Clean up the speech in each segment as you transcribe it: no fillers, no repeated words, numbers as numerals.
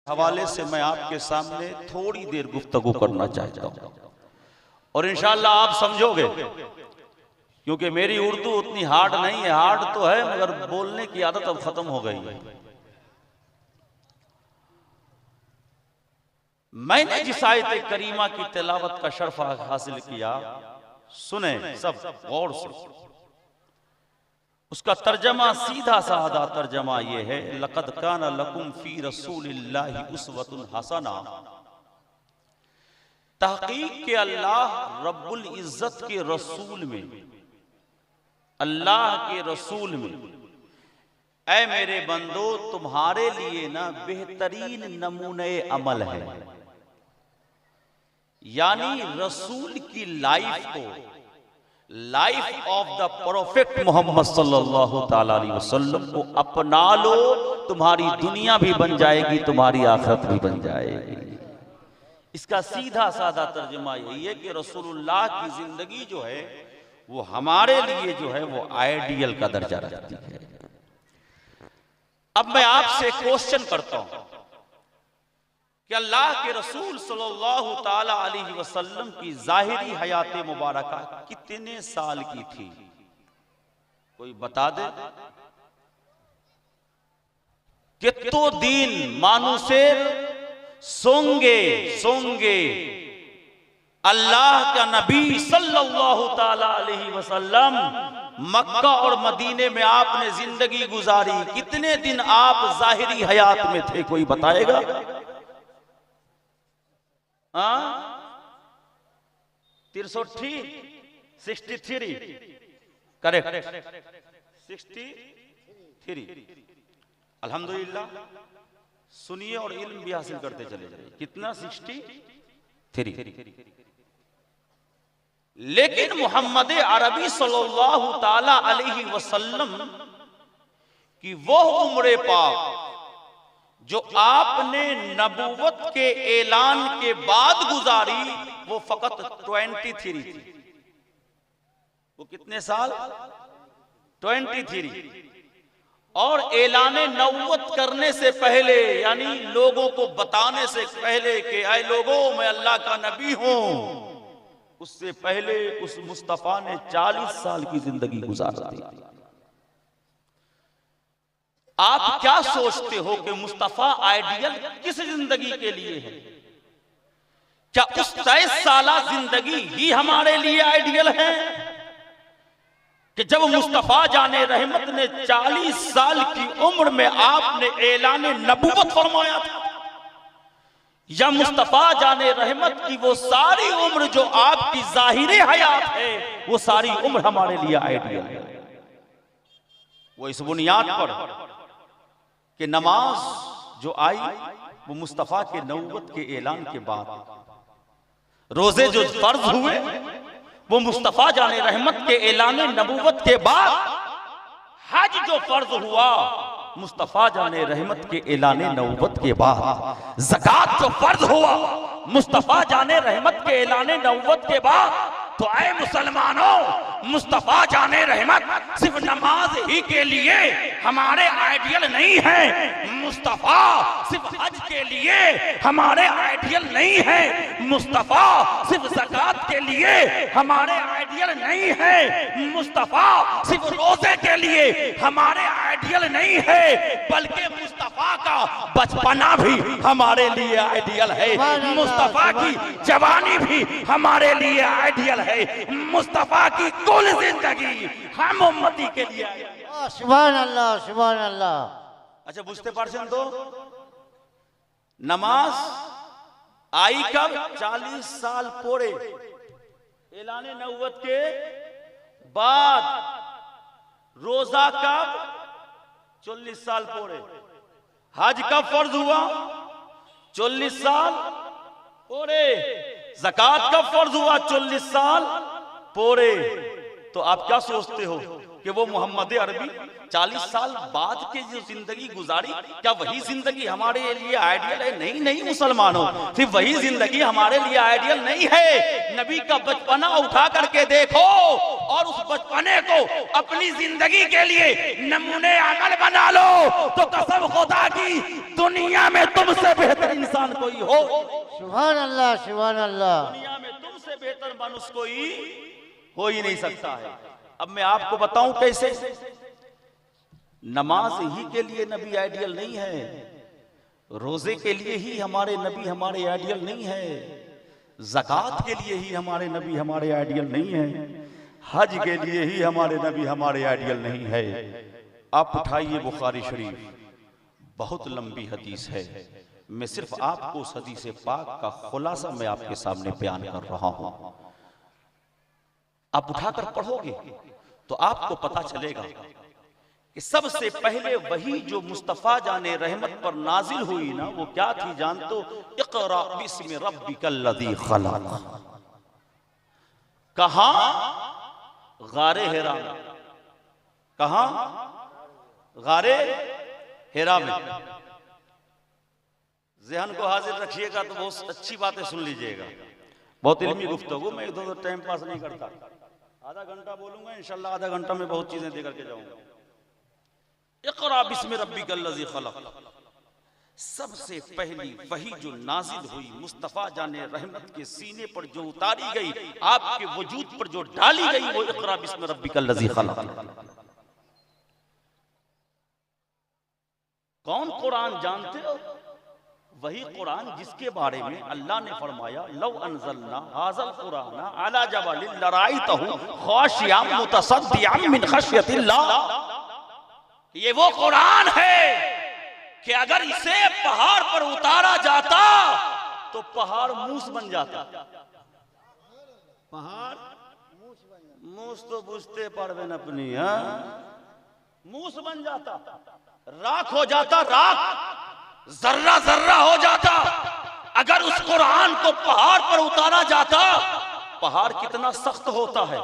हवाले से मैं आपके सामने थोड़ी देर गुफ्तगू करना चाहता हूं और इंशाअल्लाह आप समझोगे, क्योंकि मेरी उर्दू उतनी हार्ड नहीं है, हार्ड तो है मगर बोलने की आदत अब खत्म हो गई है। मैंने जिस आयत करीमा की तिलावत का शर्फ हासिल किया, सुने सब गौर से, उसका तर्जमा सीधा साधा तर्जमा यह है, लक़द काना लकुम फी रसूलिल्लाहि उस्वतुन हसना। तहकीक के अल्लाह रब्बुल इज्जत के रसूल में, अल्लाह के रसूल में, ऐ मेरे बंदो तुम्हारे लिए ना बेहतरीन नमूने अमल है। यानी रसूल की लाइफ को, life of the prophet Muhammad सल्लल्लाहु ताला अलैहि वसल्लम को अपना लो, तुम्हारी दुनिया भी बन जाएगी, तुम्हारी आखिरत भी बन जाएगी। इसका सीधा साधा तर्जुमा यही है कि रसूलुल्लाह की जिंदगी जो है वो हमारे लिए जो है वो आइडियल का दर्जा रखती है। अब मैं आपसे क्वेश्चन करता हूं कि अल्लाह के रसूल सल्लल्लाहु ताला अलैहि वसल्लम की जाहिरी हयात मुबारका कितने साल की थी? कोई बता दे। कितो दिन मानुषेर सोंगे सोंगे अल्लाह का नबी सल्लल्लाहु ताला अलैहि वसल्लम मक्का और मदीने में आपने जिंदगी गुजारी, कितने दिन आप जाहिरी हयात में थे? कोई बताएगा? 63 करेक्ट, 63। अल्हम्दुलिल्लाह, सुनिए और इल्म भी हासिल करते चले जाइए। कितना? 63। लेकिन मोहम्मद अरबी सल्लल्लाहु ताला अलैहि वसल्लम की वो उम्र पाक जो आपने नबूवत के ऐलान के बाद गुजारी, वो फकत 23 थी। वो कितने साल? 23। और ऐलाने नबूवत करने से पहले, यानी लोगों को बताने से पहले कि ऐ लोगों मैं अल्लाह का नबी हूं, उससे पहले उस मुस्तफा ने 40 साल की जिंदगी गुजार दी। आप क्या सोचते हो कि मुस्तफा आइडियल किस जिंदगी के लिए है? क्या उस 23 साला जिंदगी ही हमारे लिए आइडियल है कि जब मुस्तफा जाने रहमत ने 40 साल की उम्र में आपने ऐलान नबूवत फरमाया था? या मुस्तफा जाने रहमत की वो सारी उम्र जो आपकी जाहिर हयात है, वो सारी उम्र हमारे लिए आइडियल है? वो इस बुनियाद पर कि नमाज जो आई वो मुस्तफा के नबूवत के ऐलान के बाद, रोजे जो फर्ज हुए वो मुस्तफा जाने रहमत के ऐलान नबूवत के बाद, हज जो फर्ज हुआ मुस्तफा जाने रहमत के ऐलान नबूवत के बाद, ज़कात जो फर्ज हुआ मुस्तफा जाने रहमत के ऐलान नबूवत के बाद। तो आए मुसलमानों, मुस्तफा जाने रहमत सिर्फ नमाज ही के लिए हमारे आइडियल नहीं है, मुस्तफा सिर्फ हज के लिए हमारे आइडियल नहीं है, मुस्तफा सिर्फ ज़कात के लिए हमारे आइडियल नहीं है, मुस्तफा सिर्फ रोजे के लिए हमारे आइडियल नहीं है, बल्कि मुस्तफा का बचपना भी हमारे लिए आइडियल है, मुस्तफा की जवानी भी हमारे लिए आइडियल है, मुस्तफा की कुल जिंदगी हम उम्मती के लिए। सुभान अल्लाह, सुभान अल्लाह। अच्छा बुझते पारছেন तो? नमाज आई कब? 40 साल पड़े ऐलाने नबूवत के बाद। रोजा कब? 40 साल पड़े। हज कब फर्ज हुआ? 40 साल पड़े। ज़कात कब फर्ज हुआ? 40 साल पड़े। तो आप क्या सोचते हो कि वो मोहम्मद अरबी 40 साल बाद की जो जिंदगी गुजारी, क्या वही जिंदगी हमारे लिए आइडियल है? नहीं नहीं मुसलमानों, सिर्फ वही जिंदगी हमारे लिए आइडियल नहीं है। नबी का बचपना उठा करके देखो और उस बचपने को अपनी जिंदगी के लिए नमूने अमल बना लो, तो कसम खुदा की दुनिया में तुमसे बेहतर सुभान अल्लाह, सुभान अल्लाह। दुनिया में तुमसे बेहतर मनुष्य कोई हो ही नहीं सकता है। अब मैं आपको बताऊं कैसे। नमाज ही के लिए नबी आइडियल नहीं है, रोजे के लिए ही हमारे नबी हमारे आइडियल नहीं है, ज़कात के लिए ही हमारे नबी हमारे आइडियल नहीं है, हज के लिए ही हमारे नबी हमारे आइडियल नहीं है। आप उठाइए बुखारी शरीफ, बहुत लंबी हदीस है, मैं सिर्फ आपको उस हदीस पाक का खुलासा मैं आपके सामने बयान कर रहा हूं। आप उठाकर पढ़ोगे तो आपको पता चलेगा कि सबसे पहले वही जो मुस्तफा जाने रहमत पर नाजिल हुई ना, वो क्या थी जानते हो? इक़रा बिस्मि रब्बिकल्लज़ी खलक़। कहां? गारे हिरा में। कहां? गारे हिरा में। ज़हन को हाजिर रखिएगा तो बहुत अच्छी बातें सुन लीजिएगा। बहुत इल्मी गुफ्तगू, मैं इधर टाइम पास नहीं करता। आधा घंटा बोलूंगा इंशाल्लाह, आधा घंटा में बहुत चीजें दे करके जाऊंगा। इक़रा बिस्मि रब्बिकल्लज़ी खलक़। सबसे पहली वही जो नाजिल हुई मुस्तफा जाने रहमत के सीने पर जो उतारी गई, आपके वजूद पर जो डाली गई, वो इक़रा बिस्मि रब्बिकल्लज़ी खलक़। कौन कुरान जानते हो? वही कुरान जिसके बारे में अल्लाह ने फरमाया, लौ अनज़लना हाज़ल कुराना अला जबलिन लराइतहु ख़ाशियम मुतसद्दिअम मिन खश्यतिल्लाह। ये वो कुरान है कि अगर इसे पहाड़ पर उतारा जाता तो पहाड़ मूस बन जाता। पहाड़ मूस तो बुझते पड़वे न अपनी, मूस बन जाता, राख हो जाता, राख जर्रा जर्रा हो जाता। अगर उस कुरान को पहाड़ पर उतारा जाता, पहाड़ कितना सख्त होता है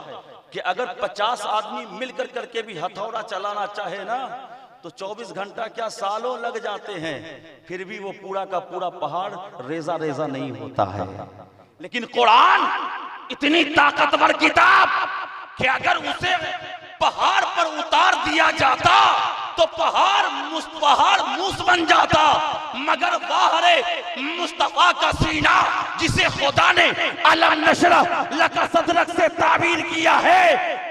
कि अगर 50 आदमी मिलकर करके भी हथौड़ा चलाना चाहे ना तो 24 घंटा क्या सालों लग जाते हैं, फिर भी वो पूरा का पूरा पहाड़ रेजा रेजा नहीं होता है। लेकिन कुरान इतनी ताकतवर किताब कि अगर उसे पहाड़ पर उतार दिया जाता तो पहाड़ मूस बन जाता। मगर वाहरे मुस्तफा का सीना, जिसे खुदा ने अलम नशरह लका सदरक से ताबीर किया है,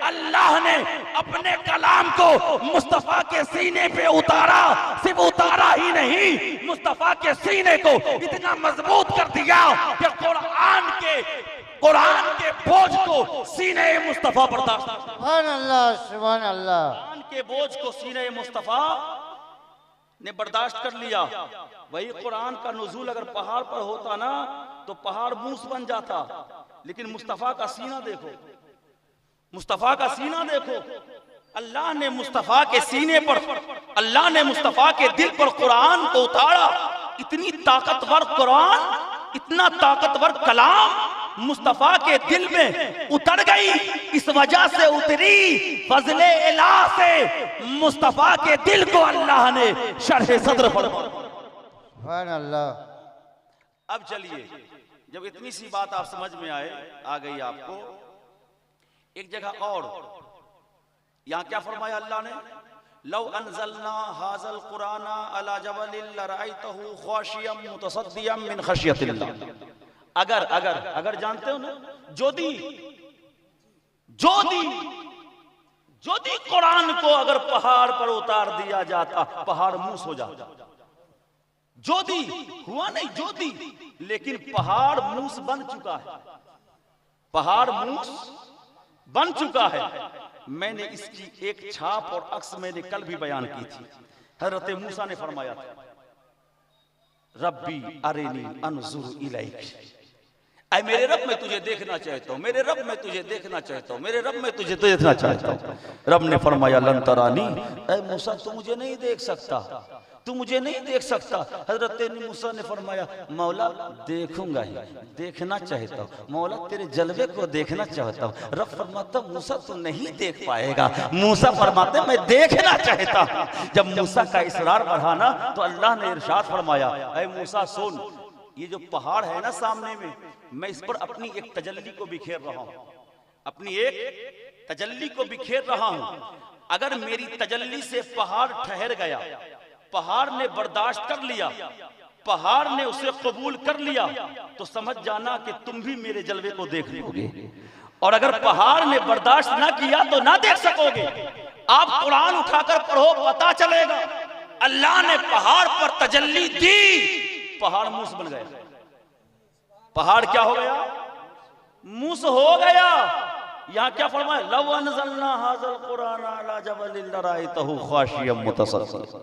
अल्लाह ने अपने कलाम को मुस्तफा के सीने पे उतारा। सिर्फ उतारा ही नहीं, मुस्तफा के सीने को इतना मजबूत कर दिया कि कुरान के बोझ को सीने मुस्तफा बर्दाश्त। सुभान अल्लाह, सुभान अल्लाह। कुरान के बोझ को सीने मुस्तफा ने बर्दाश्त कर लिया। वही कुरान का नुज़ूल अगर पहाड़ पर होता ना तो पहाड़ मूस बन जाता। लेकिन मुस्तफा का सीना देखो, मुस्तफा का सीना देखो। अल्लाह ने मुस्तफा के सीने पर, अल्लाह ने मुस्तफा के दिल पर कुरान को उतारा। इतनी ताकतवर कुरान, इतना ताकतवर कलाम मुस्तफा के दिल में उतर गई। इस वजह से उतरी फजले इलाह से मुस्तफा के दिल को अल्लाह ने शरह सद्र फरमाया। सुभान अल्लाह। अब चलिए, जब इतनी सी बात आप समझ में आ गई आपको, एक जगह और यहां क्या फरमाया अल्लाह ने? लौ अनज़लना हाज़ल कुराना अला जबलिन लराइतहु ख़ाशियम मुतसद्दिअम मिन खश्यतिल्लाह। अगर जानते हो ना, जोदी कुरान को अगर पहाड़ पर उतार दिया जाता, पहाड़ मूस हो जाता। जोदी हुआ नहीं, जोदी, लेकिन पहाड़ मूस बन चुका है। पहाड़ मूस बन चुका है। मैंने इसकी एक छाप और अक्स मैंने कल भी बयान की थी। हज़रत मूसा ने फरमाया था, रब्बी अरिनी अनजुर इलैक। ऐ मेरे रब, मैं तुझे देखना चाहता हूँ, मेरे रब, मैं तुझे देखना चाहता हूँ, मेरे रब, मैं तुझे देखना चाहता हूँ। रब ने फरमाया लन तरानी, ऐ मूसा तू मुझे नहीं देख सकता, तू मुझे नहीं देख सकता। हजरत मूसा ने फरमाया, मौला देखूंगा ही, देखना चाहता हूँ, मौला तेरे जलवे को देखना चाहता हूँ। रब फरमाता मूसा तू नहीं देख पाएगा। मूसा फरमाते मैं देखना चाहता हूँ। जब मूसा का इसरार बढ़ा ना तो अल्लाह ने इरशाद फरमाया, ऐ मूसा सुन, ये जो पहाड़ है ना सामने में, मैं इस पर अपनी एक तजल्ली को बिखेर रहा हूं, अपनी एक तजल्ली को बिखेर रहा हूं। अगर मेरी तजल्ली से पहाड़ ठहर गया, पहाड़ ने बर्दाश्त कर लिया, पहाड़ ने उसे कबूल कर लिया तो समझ जाना कि तुम भी मेरे जलवे को देख लोगे, और अगर पहाड़ ने बर्दाश्त ना किया तो ना देख सकोगे। आप कुरान उठाकर पढ़ो, पता चलेगा अल्लाह ने पहाड़ पर तजल्ली दी, पहाड़ मूस बन गया। पहाड़ क्या हो गया? मूस हो गया। यहाँ क्या फरमाया? लव अनज़लना हाज़ल कुरान अला जबलिन लरायतहु खाशियम मुतसद्दिअ।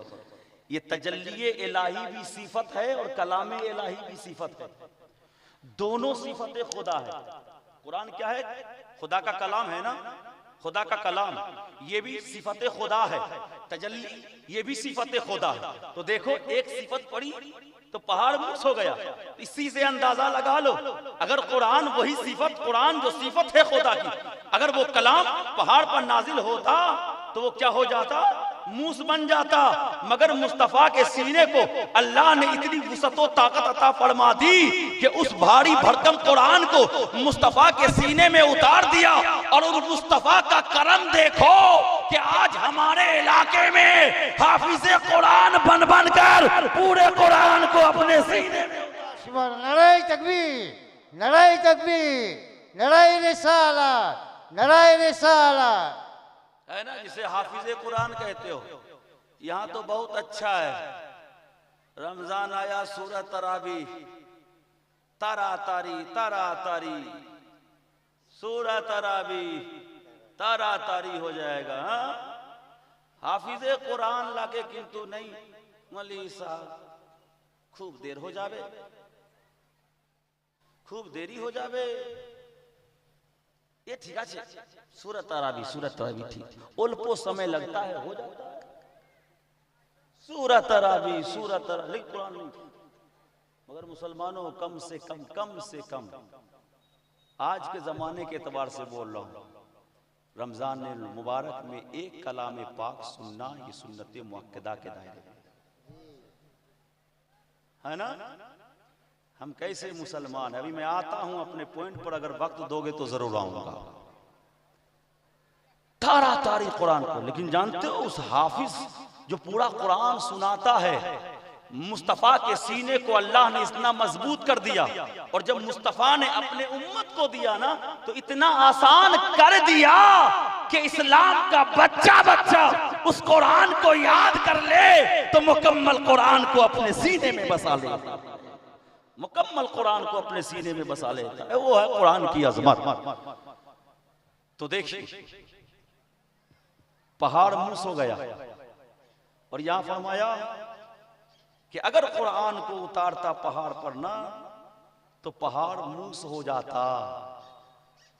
ये तजल्ली इलाही भी सिफत है और कलाम इलाही भी सिफत है, दोनों सिफतें खुदा है। कुरान क्या है? खुदा का कलाम है ना, खुदा का कलाम, ये भी सिफत खुदा है। तजल्ली ये भी सिफत खुदा है। तो देखो एक सिफत पड़ी तो पहाड़ मूस हो गया। इसी से अंदाजा लगा लो, अगर कुरान वही सिफत, कुरान जो सिफत है खुदा की, अगर वो कलाम पहाड़ पर नाजिल होता तो वो क्या हो जाता? मूस बन जाता। मगर मुस्तफा के सीने को अल्लाह ने इतनी वुसअत ताकत अता फरमा दी कि उस भारी भरकम कुरान को मुस्तफा के सीने में उतार दिया। और उस मुस्तफा का करम देखो कि आज हमारे इलाके में हाफिज़े कुरान बन बन कर पूरे कुरान को अपने सीने में। नारे तकबीर, नारे तकबीर, नारे रिसालत, नारे रिसालत, है ना, जिसे हाफिज़े कुरान कहते हो। यहाँ तो बहुत अच्छा है, रमजान आया, सूरत तरावी, तारा तारी तारा तारी, सूरत तरावी तारा तारी हो जाएगा। हाँ? हाफिज़े कुरान लागे किंतु नहीं, मौलवी साहब खूब देर हो जावे, खूब देरी हो जावे। ये ठीक है, सूरत तरावी ठीक, उल्पो समय लगता है, हो जाता है। सूरत तरावी लेकिन कुरान नहीं। मगर मुसलमानों कम से कम आज के जमाने के एतबार से बोल रहा हूं, रमजान मुबारक में एक कलाम पाक सुनना ये सुन्नत मुअक्कदा के दायरे है ना। हम कैसे मुसलमान हैं? अभी मैं आता हूं अपने पॉइंट पर, अगर वक्त दोगे तो जरूर आऊंगा। तारा तारी कुरान को, लेकिन जानते हो उस हाफिज जो पूरा कुरान सुनाता है, मुस्तफा के सीने को अल्लाह ने इतना मजबूत कर दिया। और जब मुस्तफा ने अपने उम्मत को दिया ना, तो इतना आसान कर दिया कि इस्लाम का बच्चा उस कुरान को याद कर ले तो मुकम्मल कुरान को अपने सीने में बसा ले, मुकम्मल कुरान को अपने सीने में बसा लेता है। वो है कुरान की अजमत। तो देखिए पहाड़ मूस हो गया, और यहां फरमाया कि अगर कुरान को उतारता पहाड़ पर ना तो पहाड़ मूस हो जाता,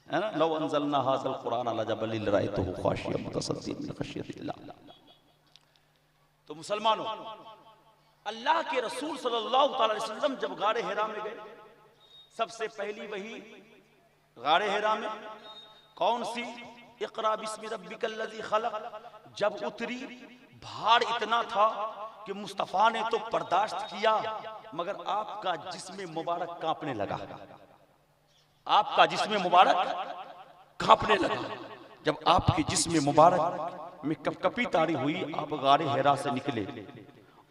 है ना। लव अनज़लना हाज़ल कुरान अला जबलिन लरायतहु खाशियम मुतसद्दिअ मिन खश्यतिल्लाह। तो मुसलमानों, अल्लाह के रसूल सल्लल्लाहु अलैहि वसल्लम जब गारे हिरा में गए, सबसे पहली वही गारे हिरा में कौन सी? इक़रा बिस्मि रब्बिकल लज़ी खलक़ जब उतरी, भार इतना था कि मुस्तफा ने तो बर्दाश्त किया, मगर आपका जिस्म मुबारक कांपने लगा, आपका जिस्म मुबारक कांपने लगा। जब आपके जिस्म मुबारक में कपकपी तारी हुई, आप गारे हिरा से निकले,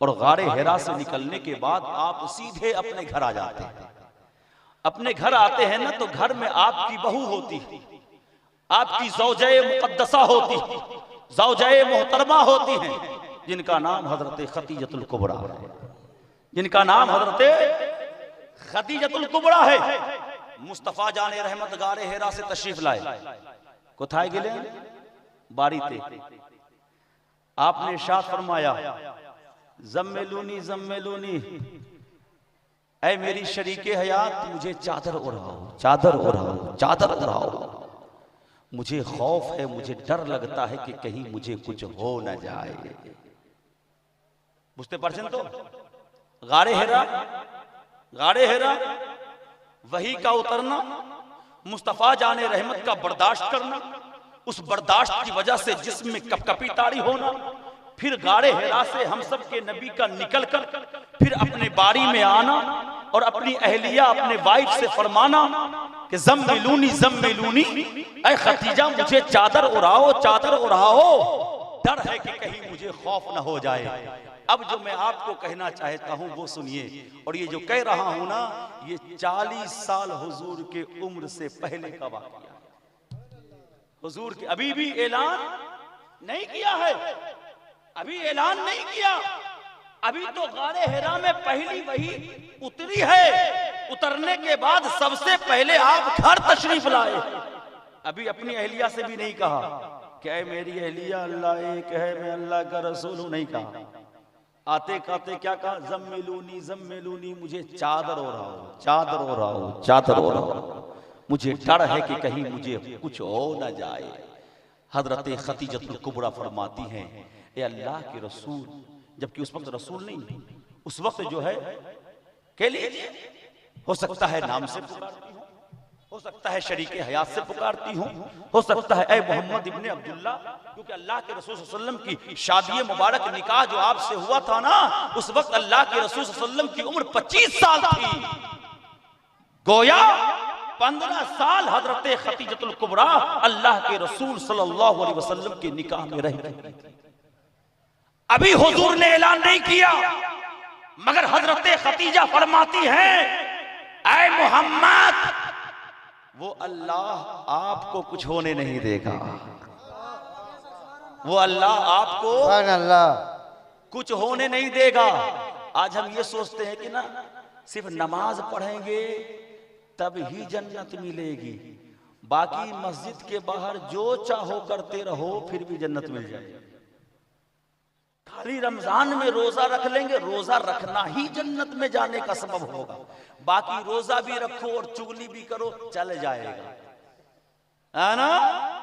और गारे हिरा से निकलने के बाद आप सीधे अपने घर आ जाते हैं। अपने घर आते हैं ना, तो घर में आपकी बहू होती, आपकी ज़ौजे मुक़द्दसा होती, ज़ौजे मोहतरमा होती हैं, जिनका नाम हजरत खदीजतुल कुबरा है, जिनका नाम हजरत खदीजतुल कुबरा है। मुस्तफा जाने रहमत गारे हिरा से तशरीफ लाए, कोथाय गिले बारीते। आपने इरशाद फरमाया, ज़म्मिलूनी ज़म्मिलूनी, ऐ मेरी शरीके हयात मुझे चादर ओढ़ाओ, चादर ओढ़ाओ, चादर ओढ़ाओ। मुझे खौफ है, मुझे डर लगता है कि कहीं मुझे कुछ हो न जाए। बुझते परसेंट तो गारे हिरा वही का उतरना, मुस्तफा जाने रहमत का बर्दाश्त करना, उस बर्दाश्त की वजह से जिस्म में कपकपी तारी होना, फिर गारे हिरा से हम सब के नबी का निकल कर फिर अपने बारी में आना और अपनी अहलिया अपने वाइफ से फरमाना कि ज़म्मिलूनी ज़म्मिलूनी, ऐ खदीजा मुझे चादर उड़ाओ, चादर उड़ाओ, डर है कि कहीं मुझे खौफ न हो जाए। अब जो मैं आपको कहना चाहता हूं वो सुनिए, और ये जो कह रहा हूं ना, ये 40 साल हुजूर के उम्र से पहले का वाकया है। हुजूर के अभी भी ऐलान नहीं किया है, अभी ऐलान नहीं किया, अभी तो गारे हिरा में पहली वही उतरी है, उतरने के बाद सबसे पहले आप घर तशरीफ लाए। अभी अपनी अहलिया से भी नहीं कहा क्या मेरी अहलिया अल्लाह एक है, मैं अल्लाह का रसूल हूं, नहीं कहा। आते खाते क्या कहा, जम्मिलूनी जम्मिलूनी, मुझे चादर हो रहा हो, चादर हो रहा हो, चादर हो रहा हो, मुझे डर है कि कहीं मुझे कुछ हो ना जाए। हजरत खतीजतुल कुबरा फरमाती हैं, ए अल्लाह के रसूल, जबकि उस वक्त रसूल नहीं, उस वक्त जो है कह लीजिए, हो सकता है नाम से पुकारती हूँ, हो सकता है शरीके हयात से पुकारती हूँ, हो सकता है ए मोहम्मद इब्ने अब्दुल्ला, क्योंकि अल्लाह के रसूल सल्लल्लाहु अलैहि वसल्लम की शादी मुबारक निकाह जो आपसे हुआ था ना, उस वक्त अल्लाह के रसूल सल्लल्लाहु अलैहि वसल्लम की उम्र 25 साल थी। गोया 15 साल हजरत खतीजतुल कुबरा अल्लाह के रसूल सल्लल्लाहु अलैहि वसल्लम के निकाह में रह गई। अभी हुजूर ने ऐलान नहीं किया, मगर हजरत खतीजा फरमाती हैं, ऐ मोहम्मद, वो अल्लाह आपको कुछ होने नहीं देगा, वो अल्लाह आपको कुछ होने नहीं देगा। आज हम ये सोचते हैं कि ना सिर्फ नमाज पढ़ेंगे तब ही जन्नत मिलेगी, बाकी मस्जिद के बाहर जो चाहो करते रहो फिर भी जन्नत मिल जाएगी। खाली रमजान में रोजा रख लेंगे, रोजा रखना ही जन्नत में जाने का सबब होगा, बाकी रोजा भी रखो और चुगली भी करो चल जाएगा, है ना।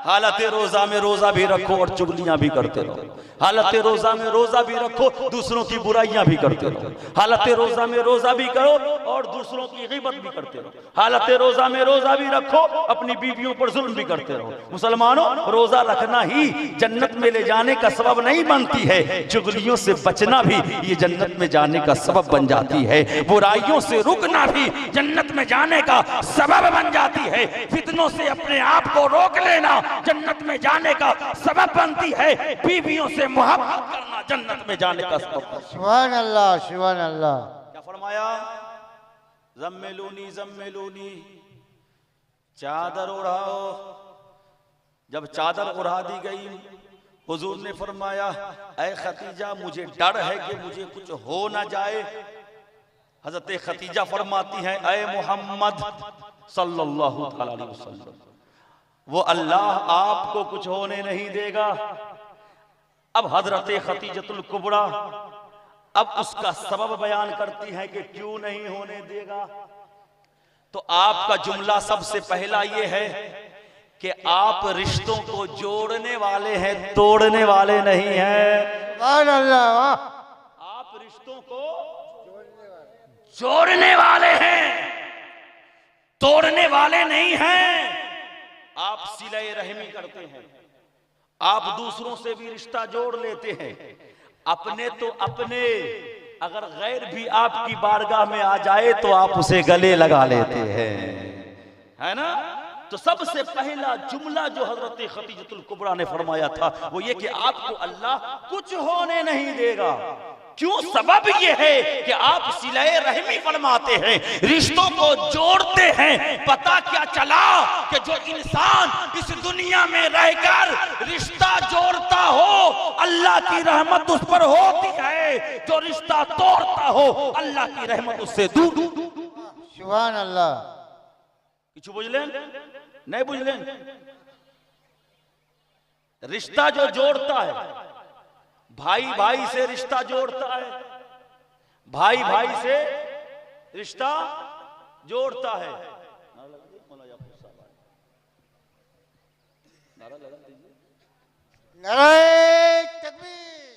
हालत रोजा में रोजा भी रखो और चुगलियां भी करते रहो, हालत रोजा में रोजा भी रखो, दूसरों की बुराइयां भी करते रहो, हालत रोजा में रोजा भी करो और दूसरों की ग़ीबत भी करते रहो, हालत रोजा में रोजा भी रखो, अपनी बीवियों पर जुल्म भी करते रहो। मुसलमानों, रोजा रखना ही जन्नत में ले जाने का सबब नहीं बनती है, चुगलियों से बचना भी ये जन्नत में जाने का सबब बन जाती है, बुराइयों से रुकना भी जन्नत में जाने का सबब बन जाती है, फितनों से अपने आप को रोक लेना जन्नत में जाने का सबब बनती है, बीवियों से मोहब्बत करना जन्नत में जाने का सबब। सुभान अल्लाह, सुभान अल्लाह। क्या फरमाया, जम्मिलूनी जम्मिलूनी, चादर उड़ाओ। जब चादर उड़ा दी गई, हुजूर ने फरमाया, ऐ खतीजा, मुझे डर है कि मुझे कुछ हो ना जाए। हजरत खतीजा फरमाती हैं, ऐ मोहम्मद सल्लल्लाहु अलैहि वसल्लम, वो अल्लाह आपको कुछ होने नहीं देगा। अब हजरत खतीजतुल कुबरा अब उसका सबब बयान करती है कि क्यों नहीं होने देगा। तो आपका जुमला सबसे पहला ये है कि आप रिश्तों को जोड़ने वाले हैं, तोड़ने वाले नहीं हैं। सुभान अल्लाह। आप रिश्तों को जोड़ने वाले हैं, तोड़ने वाले नहीं हैं। आप सिले रहमी करते हैं, आप दूसरों से भी रिश्ता जोड़ लेते हैं, अपने तो अपने, अगर गैर भी आपकी बारगाह में आ जाए तो आप उसे गले लगा लेते हैं, है ना। तो सबसे पहला जुमला जो हजरत खतीजतुल कुबरा ने फरमाया था वो ये कि आपको अल्लाह कुछ होने नहीं देगा। क्यों? सबब ये है कि आप सिले रहमी फरमाते हैं, रिश्तों को जोड़ते हैं। पता क्या चला कि जो इंसान इस दुनिया में रहकर रिश्ता जोड़ता हो, अल्लाह की रहमत उस पर होती है, जो रिश्ता तोड़ता हो अल्लाह की रहमत उससे दूर। सुभान अल्लाह। किछु बुझलें? नहीं बुझलें? रिश्ता जो जोड़ता है, भाई भाई से रिश्ता जोड़ता है, भाई भाई से रिश्ता जोड़ता है। नारे तकबीर,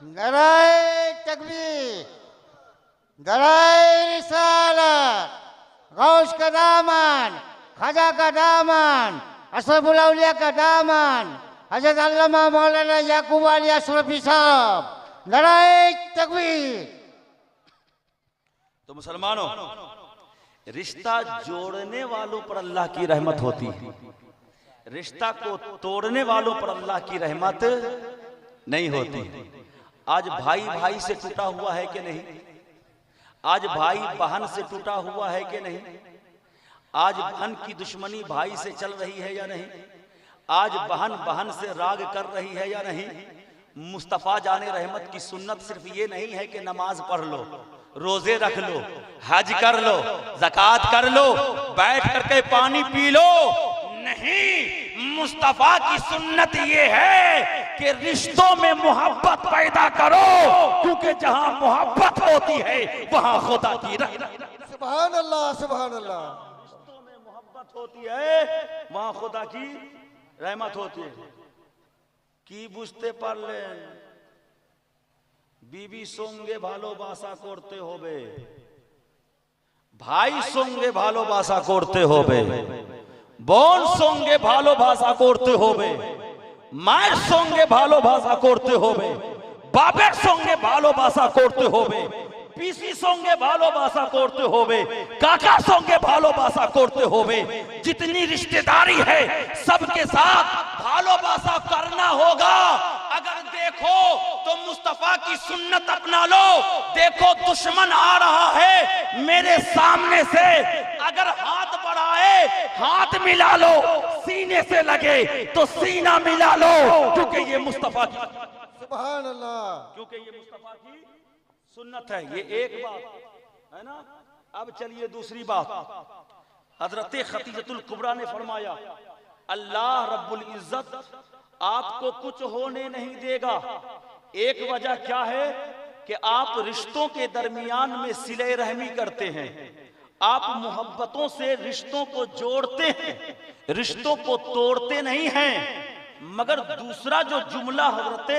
नारे तकबीर, नारे रिसालत, गौस का दामन, खाजा का दामन, अशरफुल औलिया का दामन, हजरत अल्लामा मौलाना याकूब अली अशरफी साहब, नारे तकबीर। तो मुसलमानों, रिश्ता जोड़ने वालों पर अल्लाह की रहमत होती है, रिश्ता को तोड़ने वालों पर अल्लाह की रहमत नहीं होती। आज भाई भाई से टूटा हुआ है कि नहीं? आज भाई बहन से टूटा हुआ है कि नहीं? आज बहन की दुश्मनी भाई से चल रही है या नहीं? आज बहन बहन से राग कर रही है या नहीं? मुस्तफा जाने रहमत की सुन्नत सिर्फ ये नहीं है कि नमाज पढ़ लो, रोजे रख लो, हज कर लो, ज़कात कर लो, बैठ करके पानी पी लो। नहीं, मुस्तफा की सुन्नत ये है कि रिश्तों में मोहब्बत पैदा करो, क्योंकि जहां मोहब्बत होती है वहां खुदा की रहमत। सुभान अल्लाह, सुभान अल्लाह। रिश्तों में मोहब्बत होती है वहां खुदा की रहमत होती है। কি বুঝতে পারলেন? বিবি সঙ্গে ভালোবাসা করতে হবে, ভাই সঙ্গে ভালোবাসা করতে হবে, বোন সঙ্গে ভালোবাসা করতে হবে, মায়ের সঙ্গে ভালোবাসা করতে হবে, বাপের সঙ্গে ভালোবাসা করতে হবে, পিসি সঙ্গে ভালোবাসা করতে হবে, কাকার সঙ্গে ভালোবাসা করতে হবে। जितनी रिश्तेदारी है सबके साथ भालोबासा करना होगा। अगर देखो तो मुस्तफा की सुन्नत अपना लो। देखो दुश्मन आ रहा है मेरे सामने से, अगर हाथ बढ़ाए हाथ मिला लो, सीने से लगे तो सीना मिला लो, क्योंकि ये मुस्तफा की सुभान अल्लाह, क्योंकि ये मुस्तफा की सुन्नत है। ये एक बात है ना। अब चलिए दूसरी बात। हजरत खतीजतुल कुबरा ने फरमाया, अल्लाह रब्बुल इज्जत आपको कुछ होने नहीं देगा। एक वजह क्या है कि आप रिश्तों के दरमियान में सिले रहमी करते हैं, आप मोहब्बतों से रिश्तों को जोड़ते हैं, रिश्तों को तोड़ते नहीं हैं। मगर दूसरा जो जुमला हजरत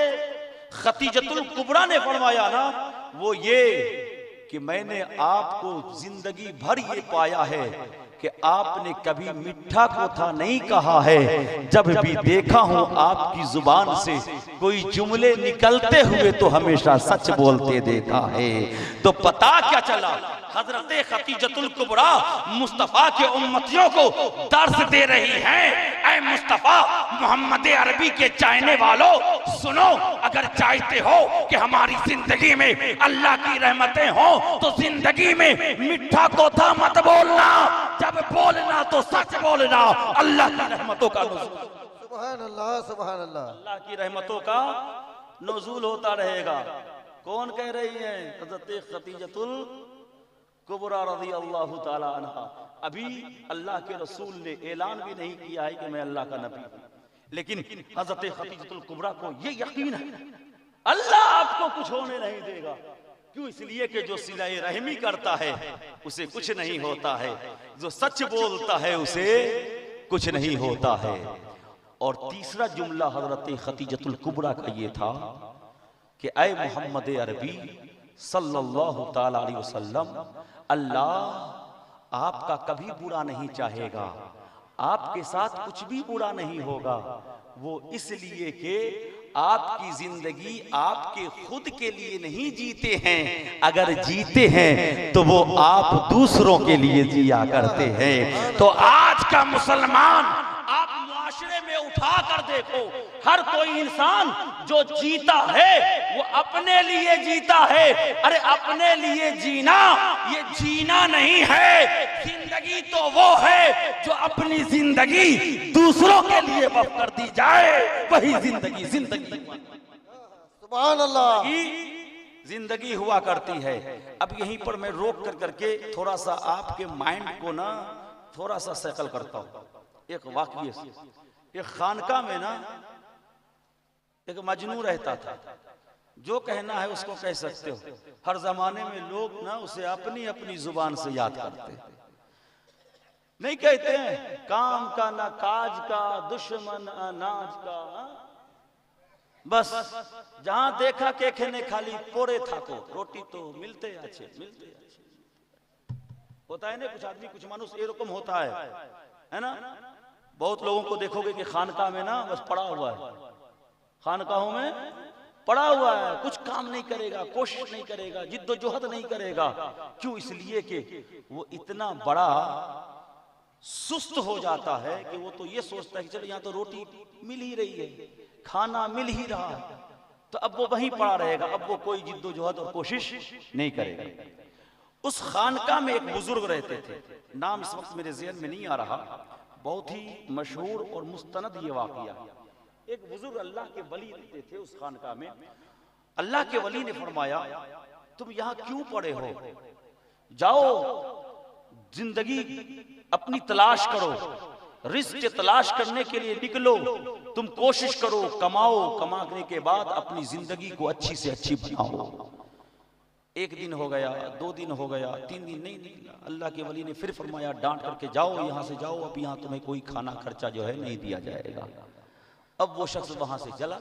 खतीजतुल कुबरा ने फरमाया ना, वो ये कि मैंने आपको जिंदगी भर ये पाया है कि आपने कभी मीठा कोथा नहीं कहा है। जब भी देखा हूं आपकी जुबान से कोई जुमले निकलते हुए तो हमेशा सच बोलते देखा है। तो पता क्या चला, हजरत खतीजतुल कुबरा मुस्तफा के उम्मतियों को दर्स दे रही हैं। ऐ मुस्तफा मोहम्मद अरबी के चाहने वालों, सुनो, अगर चाहते हो कि हमारी जिंदगी में अल्लाह की रहमतें हो तो जिंदगी में मीठा कोथा मत बोलना, जब बोलना तो सच बोलना। अल्लाह की रहमतों का नुज़ूल, सुभान अल्लाह, सुभान अल्लाह। अल्लाह की रहमतों का नुज़ूल होता रहेगा। कौन कह रही है? हज़रत खतीजतुल कुबरा रज़ी अल्लाह ताला अन्हा। अभी अल्लाह के रसूल ने ऐलान भी नहीं किया है कि मैं अल्लाह का नबी हूं, लेकिन हज़रत खतीजतुल कुबरा को ये यकीन है अल्लाह आपको कुछ होने नहीं देगा। क्यों? इसलिए कि जो सिलाए रहमी करता है उसे कुछ नहीं होता है, जो सच बोलता है उसे कुछ नहीं होता है। और तीसरा जुमला हजरत खतीजतुल कुबरा का ये था कि ऐ मोहम्मद अरबी सल्लल्लाहु ताला अलैहि वसल्लम, अल्लाह आपका कभी बुरा नहीं चाहेगा, आपके साथ कुछ भी बुरा नहीं होगा। वो इसलिए कि आपकी जिंदगी आपके खुद के लिए नहीं जीते हैं, अगर जीते हैं तो वो आप दूसरों के लिए जिया करते हैं। तो आज का मुसलमान आप मुआशरे में उठा कर देखो, हर कोई इंसान जो जीता है वो अपने लिए जीता है। अरे अपने लिए जीना ये जीना नहीं है, जिंदगी तो वो है जो अपनी जिंदगी दूसरों के लिए वक्फ कर दी जाए, वही जिंदगी जिंदगी सुभान अल्लाह, जिंदगी हुआ करती है। अब यहीं पर मैं रोक कर करके थोड़ा सा आपके माइंड को ना थोड़ा सा सैकल करता हूं। एक वाकये से, एक खानका में ना एक मजनू रहता था। जो कहना है उसको कह सकते हो, हर जमाने में लोग ना उसे अपनी अपनी जुबान से याद करते हैं। नहीं कहते हैं काम का ना काज का, दुश्मन अनाज का। बस जहां देखा के खेने खाली पोरे था को, रोटी तो मिलते अच्छे मिलते अच्छे होता है ना। कुछ आदमी कुछ मानुष ये रकम होता है ना। बहुत लोगों को देखोगे कि खानका में ना बस पड़ा हुआ है, खानकाहों में पड़ा हुआ है, कुछ काम नहीं करेगा, कोशिश नहीं करेगा, जिद्दोजहद नहीं करेगा। क्यों? इसलिए कि वो इतना बड़ा सुस्त हो जाता है कि वो तो ये सोचता है कि चलो यहाँ तो रोटी मिल ही रही है, खाना मिल ही रहा है, तो अब वो वहीं पड़ा रहेगा, अब वो कोई जिद्दोजहद और कोशिश नहीं करेगा। उस खानका में एक बुजुर्ग रहते थे, नाम इस वक्त मेरे ज़हन में नहीं आ रहा, बहुत ही मशहूर और मुस्तनद ये वाक़या। एक बुजुर्ग अल्लाह के वली रहते थे उस खानका में। अल्लाह के वली ने फरमाया, तुम यहाँ क्यों पड़े हो, जाओ जिंदगी अपनी तलाश करो, रिस्क तलाश करने के लिए निकलो, तुम कोशिश करो, कमाओ, कमाने के बाद अपनी जिंदगी को अच्छी से अच्छी बनाओ। एक दिन हो गया, 2 दिन हो गया, 3 दिन नहीं निकला। अल्लाह के वली ने फिर फरमाया, डांट करके जाओ, यहाँ से जाओ, अब यहाँ तुम्हें कोई खाना खर्चा जो है नहीं दिया जाएगा। अब वो शख्स वहां से चला,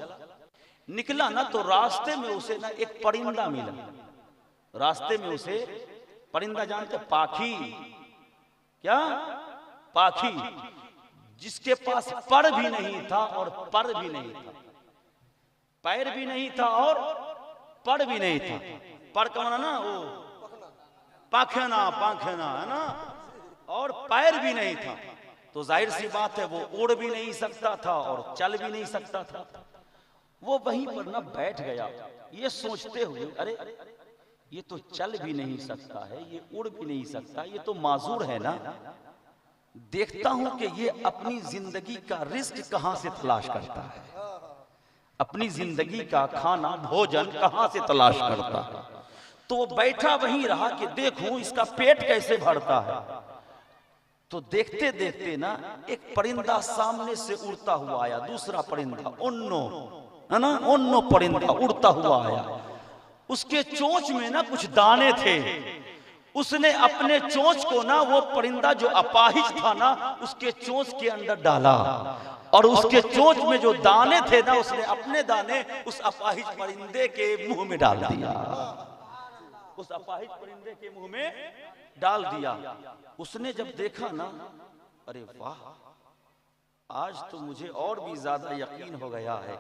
निकला ना तो रास्ते में उसे ना एक परिंदा मिला। रास्ते में उसे परिंदा, जानते पाखी, क्या पाखी, जिसके पास पर भी नहीं था और पर भी नहीं था, पैर भी नहीं था और पर भी नहीं था। पर का माना ना वो पाखना, पाखना है ना, और पैर भी नहीं था, तो जाहिर सी बात है वो उड़ भी नहीं सकता था और चल भी नहीं सकता था। वो वहीं पर ना बैठ गया, ये सोचते हुए, अरे ये तो चल भी नहीं सकता है, ये उड़ भी नहीं सकता, ये तो माजूर है ना, देखता हूं कि ये अपनी जिंदगी का रिस्क कहां से तलाश करता है, अपनी जिंदगी का खाना भोजन कहां से तलाश करता है। तो वो बैठा वहीं रहा कि देखूं इसका पेट कैसे भरता है। तो देखते देखते ना एक परिंदा सामने से उड़ता हुआ आया, दूसरा परिंदा, ओन्नो है ना, ओन्नो परिंदा उड़ता हुआ आया। उसके चोंच में ना कुछ दाने थे, उसने अपने चोंच को ना, वो परिंदा जो अपाहिज था ना, उसके चोंच के अंदर डाला और उसके चोंच में जो दाने थे ना, उसने अपने दाने उस अपाहिज परिंदे के मुंह में डाल दिया, उस अपाहिज परिंदे के मुंह में डाल दिया। उसने जब देखा ना, अरे वाह, आज तो मुझे और भी ज्यादा यकीन हो गया है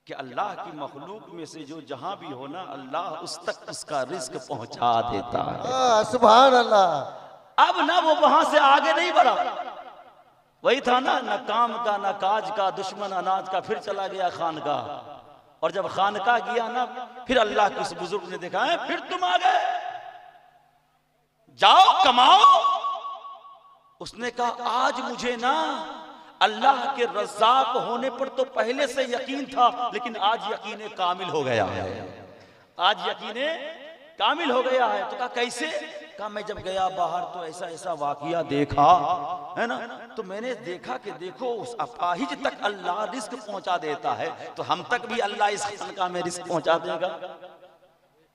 कि अल्लाह की मखलूक में से जो जहां भी हो ना, अल्लाह उस तक उसका रिस्क पहुंचा देता है। सुभान अल्लाह। अब ना वो वहां से आगे नहीं बढ़ा, वही था ना, न काम का न काज का, दुश्मन अनाज का, फिर चला गया खानकाह। और जब खानकाह गया ना, फिर अल्लाह के उस बुजुर्ग ने देखा है, फिर तुम आ गए, जाओ कमाओ। उसने कहा, आज मुझे ना अल्लाह के रज़्ज़ाक़ होने पर तो पहले से यकीन था, लेकिन आज यकीन कामिल हो गया है, आज यकीन कामिल हो गया है। तो कहा कैसे? कहा मैं जब गया बाहर तो ऐसा ऐसा वाकया देखा है ना, तो मैंने देखा कि देखो उस अपाहिज तक अल्लाह रिस्क पहुंचा देता है, तो हम तक भी अल्लाह इस खानकाह में रिस्क पहुंचा देगा,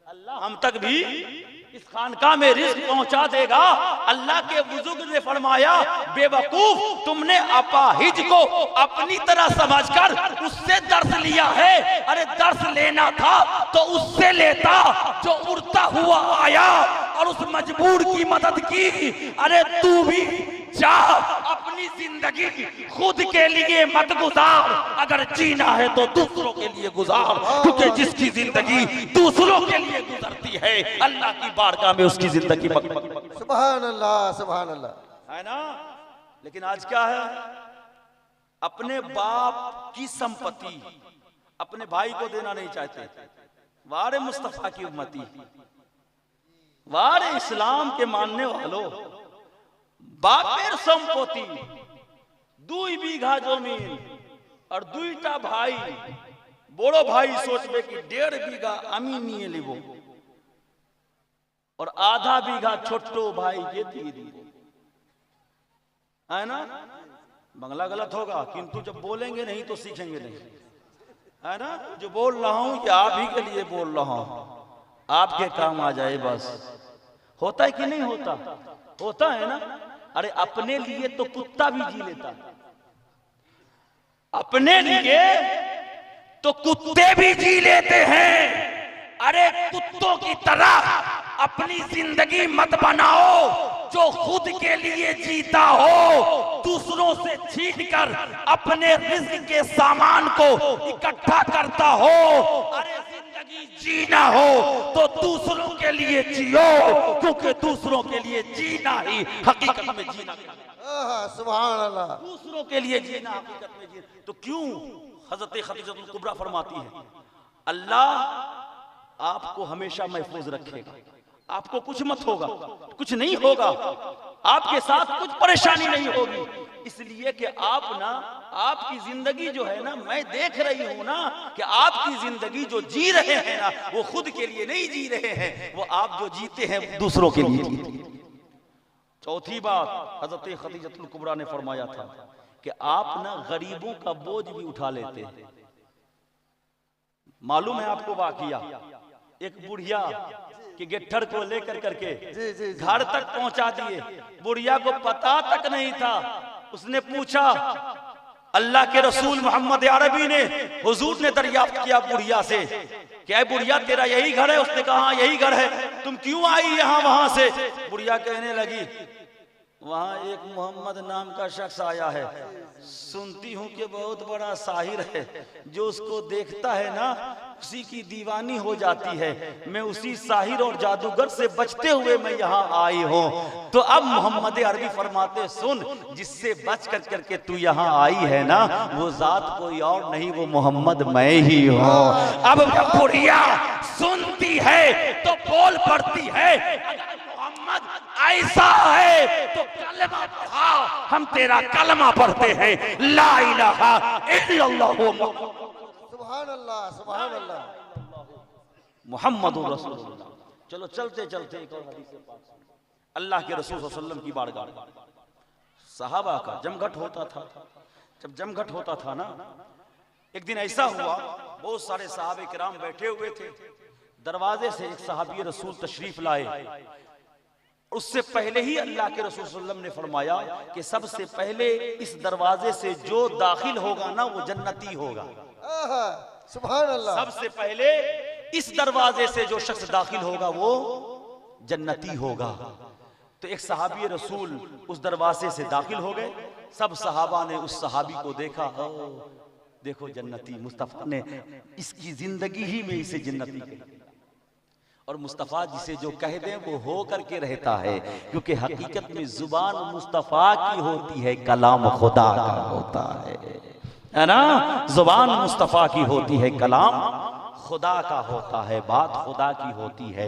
अल्लाह हम तक भी इस खानकाह में रिस्क पहुंचा देगा। अल्लाह के बुजुर्ग ने फरमाया, बेवकूफ, तुमने अपाहिज को अपनी तरह समझकर उससे दर्श लिया है। अरे दर्श लेना था तो उससे लेता जो उड़ता हुआ आया और उस मजबूर की मदद की। अरे तू भी जा, अपनी जिंदगी खुद के लिए मत गुजार, अगर जीना है तो दूसरों के लिए गुजार, क्योंकि जिसकी जिंदगी दूसरों के लिए गुजरती है, अल्लाह की बारगाह में उसकी जिंदगी सुभान अल्लाह, सुभान अल्लाह, है ना। लेकिन आज क्या है, अपने बाप की संपत्ति अपने भाई को देना नहीं चाहते। वारे मुस्तफा की उम्मती, वारे इस्लाम के मानने वालों, बापेर संपत्ति 2 बीघा जमीन और 2टा भाई, बड़ो भाई सोचबे कि 1.5 बीघा আমি নিয়ে লিব और आधा बीघा छोटो भाई के दिए दिए, है ना। बंगला गलत होगा, किंतु जब बोलेंगे नहीं तो सीखेंगे नहीं, है ना। जो बोल रहा हूं ये आप ही के लिए बोल रहा हूं, आपके काम आ जाए बस। होता है कि नहीं होता? होता है ना। अरे अपने लिए तो कुत्ता भी जी लेता, अपने लिए तो कुत्ते भी जी लेते हैं। अरे कुत्तों की तरह अपनी जिंदगी मत बनाओ, जो खुद के लिए जीता हो, दूसरों से छीन कर अपने रिज़्क़ के सामान को इकट्ठा करता हो। अरे जिंदगी जीना हो तो दूसरों के लिए जियो, क्योंकि दूसरों के लिए जीना ही हकीकत में जीना। सुभान अल्लाह। दूसरों के लिए जीना हकीकत में जीना। तो क्यों हजरत खदीजतुल कुबरा फरमाती है, अल्लाह आपको हमेशा महफूज रखेगा, आपको कुछ मत होगा, कुछ नहीं होगा, आपके साथ कुछ परेशानी नहीं होगी। इसलिए कि आप ना, आपकी जिंदगी जो है ना, मैं देख रही हूं ना कि आपकी जिंदगी जो जी रहे हैं ना, वो खुद के लिए नहीं जी रहे हैं, वो आप जो जीते हैं दूसरों के लिए जीते हैं। चौथी बात हजरत खदीजतुल कुबरा ने फरमाया था कि आप ना गरीबों का बोझ भी उठा लेते हैं। मालूम है आपको वाकया, एक बुढ़िया कि गेठर को लेकर करके घर तक पहुंचा दिए, बुढ़िया को पता तक नहीं था। उसने पूछा, अल्लाह के रसूल मोहम्मद अरबी ने, हुजूर ने दरियाफ्त किया बुढ़िया से, क्या बुढ़िया तेरा यही घर है? उसने कहा यही घर है, तुम क्यों आई यहाँ वहां से? बुढ़िया कहने लगी, वहां एक मोहम्मद नाम का शख्स आया है, सुनती हूं कि बहुत बड़ा साहिर है, जो उसको देखता है ना उसी की दीवानी हो जाती है। मैं उसी साहिर और जादूगर से बचते हुए मैं यहाँ आई हूँ। तो अब मोहम्मद अरबी फरमाते, सुन, जिससे बच कर करके तू यहाँ आई है ना, वो जात कोई और नहीं, वो मोहम्मद मैं ही हूँ। अब जब बुढ़िया सुनती है तो बोल पड़ती है, मोहम्मद ऐसा है तो कलमा पढ़ाओ, हम तेरा कलमा पढ़ते हैं, ला इलाहा इल्लल्लाह सुभान अल्लाह, सुभान अल्लाह, मुहम्मदुर रसूलुल्लाह। चलो चलते चलते एक और हदीस से पाक सुनो। अल्लाह के रसूल सल्लल्लाहु अलैहि वसल्लम की बारगाह में सहाबा का जमघट होता था। जब जमघट होता था ना, एक दिन ऐसा हुआ, बहुत सारे सहाबे किराम बैठे हुए थे, दरवाजे से एक सहाबी रसूल तशरीफ लाए। उससे पहले ही अल्लाह के रसूल सल्लल्लाहु अलैहि वसल्लम ने फरमाया कि सबसे पहले इस दरवाजे से जो दाखिल होगा ना, वो जन्नती होगा। सुभान अल्लाह। सबसे पहले इस दरवाजे से जो शख्स दाखिल होगा वो जन्नती होगा। तो एक सहाबी रसूल उस दरवाजे से दाखिल हो गए। सब सहाबा ने उस सहाबी को देखा, देखो जन्नती, मुस्तफा ने इसकी जिंदगी ही में इसे जन्नती कहा। और मुस्तफा जिसे जो कह दे वो हो करके रहता है, क्योंकि हकीकत में जुबान मुस्तफा की होती है, कलाम खुदा का होता है ना। जुबान मुस्तफा की होती है, कलाम खुदा का होता है, बात खुदा की होती है।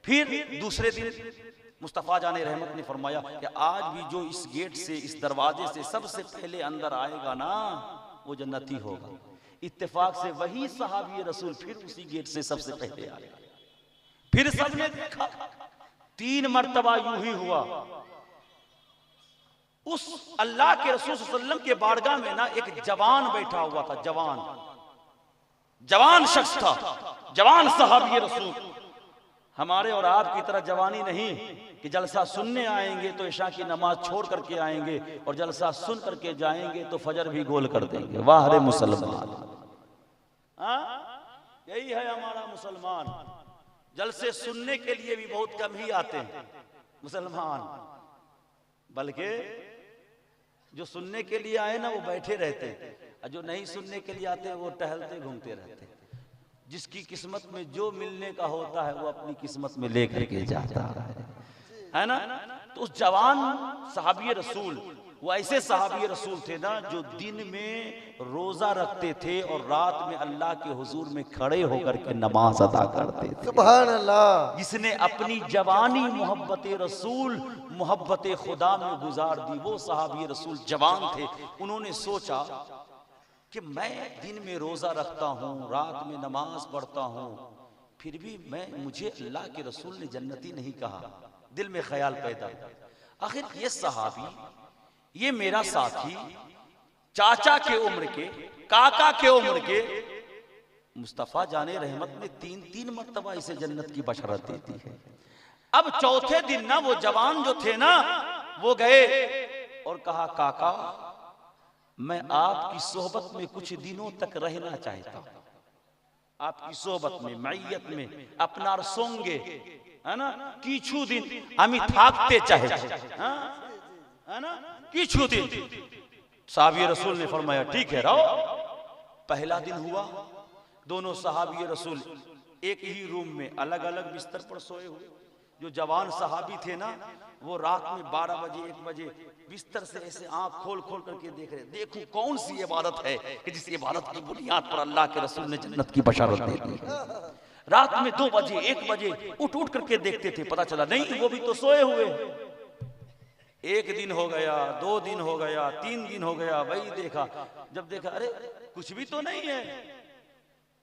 फिर दूसरे दिन मुस्तफा जाने रहमत ने फरमाया कि आज भी जो इस गेट से, इस दरवाजे से सबसे पहले अंदर आएगा ना, वो जन्नती होगा। इत्तेफाक से वही सहाबी रसूल फिर उसी गेट से सबसे पहले आए। फिर सबने देखा, 3 मर्तबा यूं ही हुआ। उस अल्लाह के रसूल सल्लल्लाहु अलैहि वसल्लम के बारगाह में ना एक जवान बैठा हुआ था, जवान शख्स था, जवान सहाबी रसूल। हमारे और आपकी तरह जवानी नहीं कि जलसा सुनने आएंगे तो इशा की नमाज छोड़ करके आएंगे और जलसा सुन करके जाएंगे तो फजर भी गोल कर देंगे। वाह रे मुसलमान, यही है हमारा मुसलमान। जलसे सुनने के लिए भी बहुत कम ही आते हैं मुसलमान, बल्कि जो सुनने के लिए आए ना वो बैठे रहते हैं, और जो नहीं सुनने के लिए आते हैं वो टहलते घूमते रहते हैं। जिसकी किस्मत में जो मिलने का होता है वो अपनी किस्मत में लेकर के जाता है ना। तो उस जवान सहाबी रसूल, वो ऐसे सहाबी रसूल थे ना जो दिन में रोजा रखते थे और रात में अल्लाह के हुजूर में खड़े होकर के नमाज अदा करते थे। सुभान अल्लाह। जिसने अपनी जवानी मोहब्बत रसूल, मोहब्बत खुदा में गुजार दी, वो सहाबी रसूल जवान थे। उन्होंने सोचा कि मैं दिन में रोजा रखता हूँ, रात में नमाज पढ़ता हूँ, फिर भी मुझे अल्लाह के रसूल ने जन्नती नहीं कहा। दिल में ख्याल पैदा, आखिर ये सहाबी, ये मेरा साथी, चाचा के उम्र के, काका के उम्र के, मुस्तफा जाने रहमत ने 3 मर्तबा इसे जन्नत की बशरत दी थी। अब चौथे दिन ना वो जवान जो थे ना, वो गए और कहा, काका मैं आपकी सोहबत में कुछ दिनों तक रहना चाहता हूं, आपकी सोहबत में, मैयत में अपनार सोंगे, है ना, किछु दिन हमें थाकते चाहे, है ना, किछु दिन। साहबी रसूल ने फरमाया ठीक है रहो। पहला दिन हुआ, दोनों सहाबी रसूल एक ही रूम में अलग अलग बिस्तर पर सोए हुए। जो जवान सहाबी थे ना, वो रात में 12 बजे 1 बजे बिस्तर से ऐसे आंख खोल खोल करके देख रहे, देखूं कौन सी इबादत है कि जिस इबादत की बुनियाद पर अल्लाह के रसूल ने जन्नत की बशारत दे दी। रात में 2 बजे 1 बजे उठ उठ करके देखते थे, पता चला नहीं वो भी तो सोए हुए। 1 दिन हो गया, 2 दिन हो गया, 3 दिन हो गया, वही देखा। जब देखा अरे कुछ भी तो नहीं है,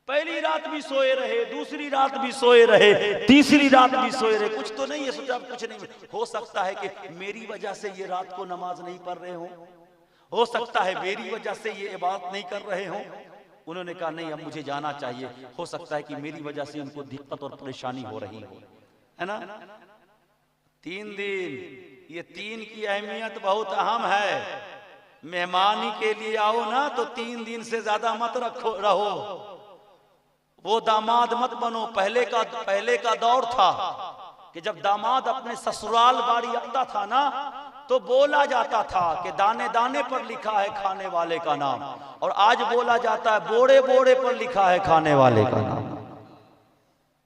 पहली रात भी सोए रहे, दूसरी रात भी सोए रहे, तीसरी रात भी सोए रहे, कुछ तो नहीं है। सोचा कुछ नहीं, हो सकता है कि मेरी वजह से ये रात को नमाज नहीं पढ़ रहे हो सकता है मेरी वजह से ये इबादत नहीं कर रहे हो। उन्होंने कहा नहीं, अब मुझे जाना चाहिए, हो सकता है कि मेरी वजह से इनको दिक्कत और परेशानी हो रही हो, है ना। 3 दिन, ये 3 की अहमियत बहुत अहम है। मेहमानी के लिए आओ ना तो 3 दिन से ज्यादा मत रहो, वो दामाद मत बनो। पहले का दौर था कि जब दामाद अपने ससुराल बाड़ी आता था ना, तो बोला जाता था कि दाने दाने पर लिखा है खाने वाले का नाम, और आज बोला जाता है बोड़े बोड़े पर लिखा है खाने वाले का नाम,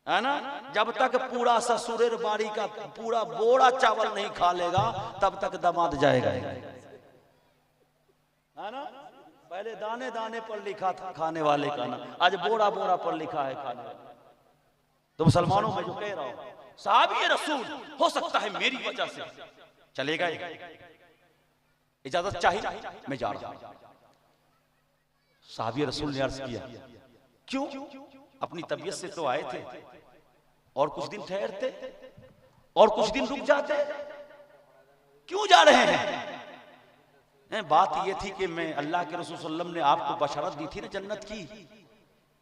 है ना। जब तक पूरा ससुरेर बाड़ी का पूरा बोड़ा चावल नहीं खा लेगा तब तक दामाद जाएगा, है ना। पहले दाने दाने पर लिखा था खाने वाले का नाम, आज बोड़ा बोड़ा पर लिखा है खाने वाले। तो मुसलमानों में जो कह रहा हूं, साहबी रसूल हो सकता है मेरी वजह से चलेगा, इजाजत चाहिए, मैं जा रहा हूं। साहबी रसूल ने अर्ज किया क्यों? अपनी तबीयत से तो आए थे, और कुछ दिन ठहरते और कुछ दिन रुक जाते, क्यों जा रहे हैं? बात ये थी कि मैं अल्लाह के रसूल सल्लल्लाहु अलैहि वसल्लम ने आपको बशारत दी थी ना,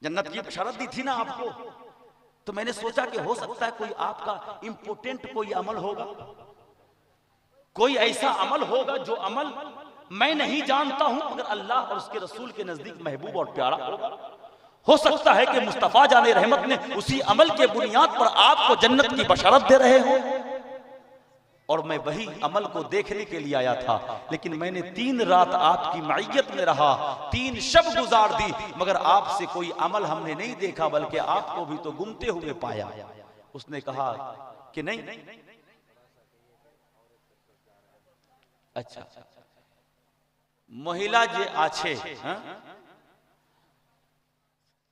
जन्नत की बशारत दी थी ना आपको, तो मैंने सोचा कि हो सकता है कोई आपका इंपोर्टेंट कोई अमल होगा, कोई ऐसा अमल होगा जो अमल मैं नहीं जानता हूं मगर अल्लाह और उसके रसूल के नजदीक महबूब और प्यारा होगा। हो सकता है कि मुस्तफा जाने रहमत ने उसी अमल के बुनियाद पर आपको जन्नत की बशारत दे रहे हो, और मैं वही अमल को देखने के लिए आया था। लेकिन मैंने 3 रात आपकी मईयत में रहा, 3 शब गुजार दी, मगर आपसे कोई अमल हमने नहीं देखा, बल्कि आपको भी तो घूमते हुए पाया। उसने कहा कि नहीं, अच्छा महिला जे आछे,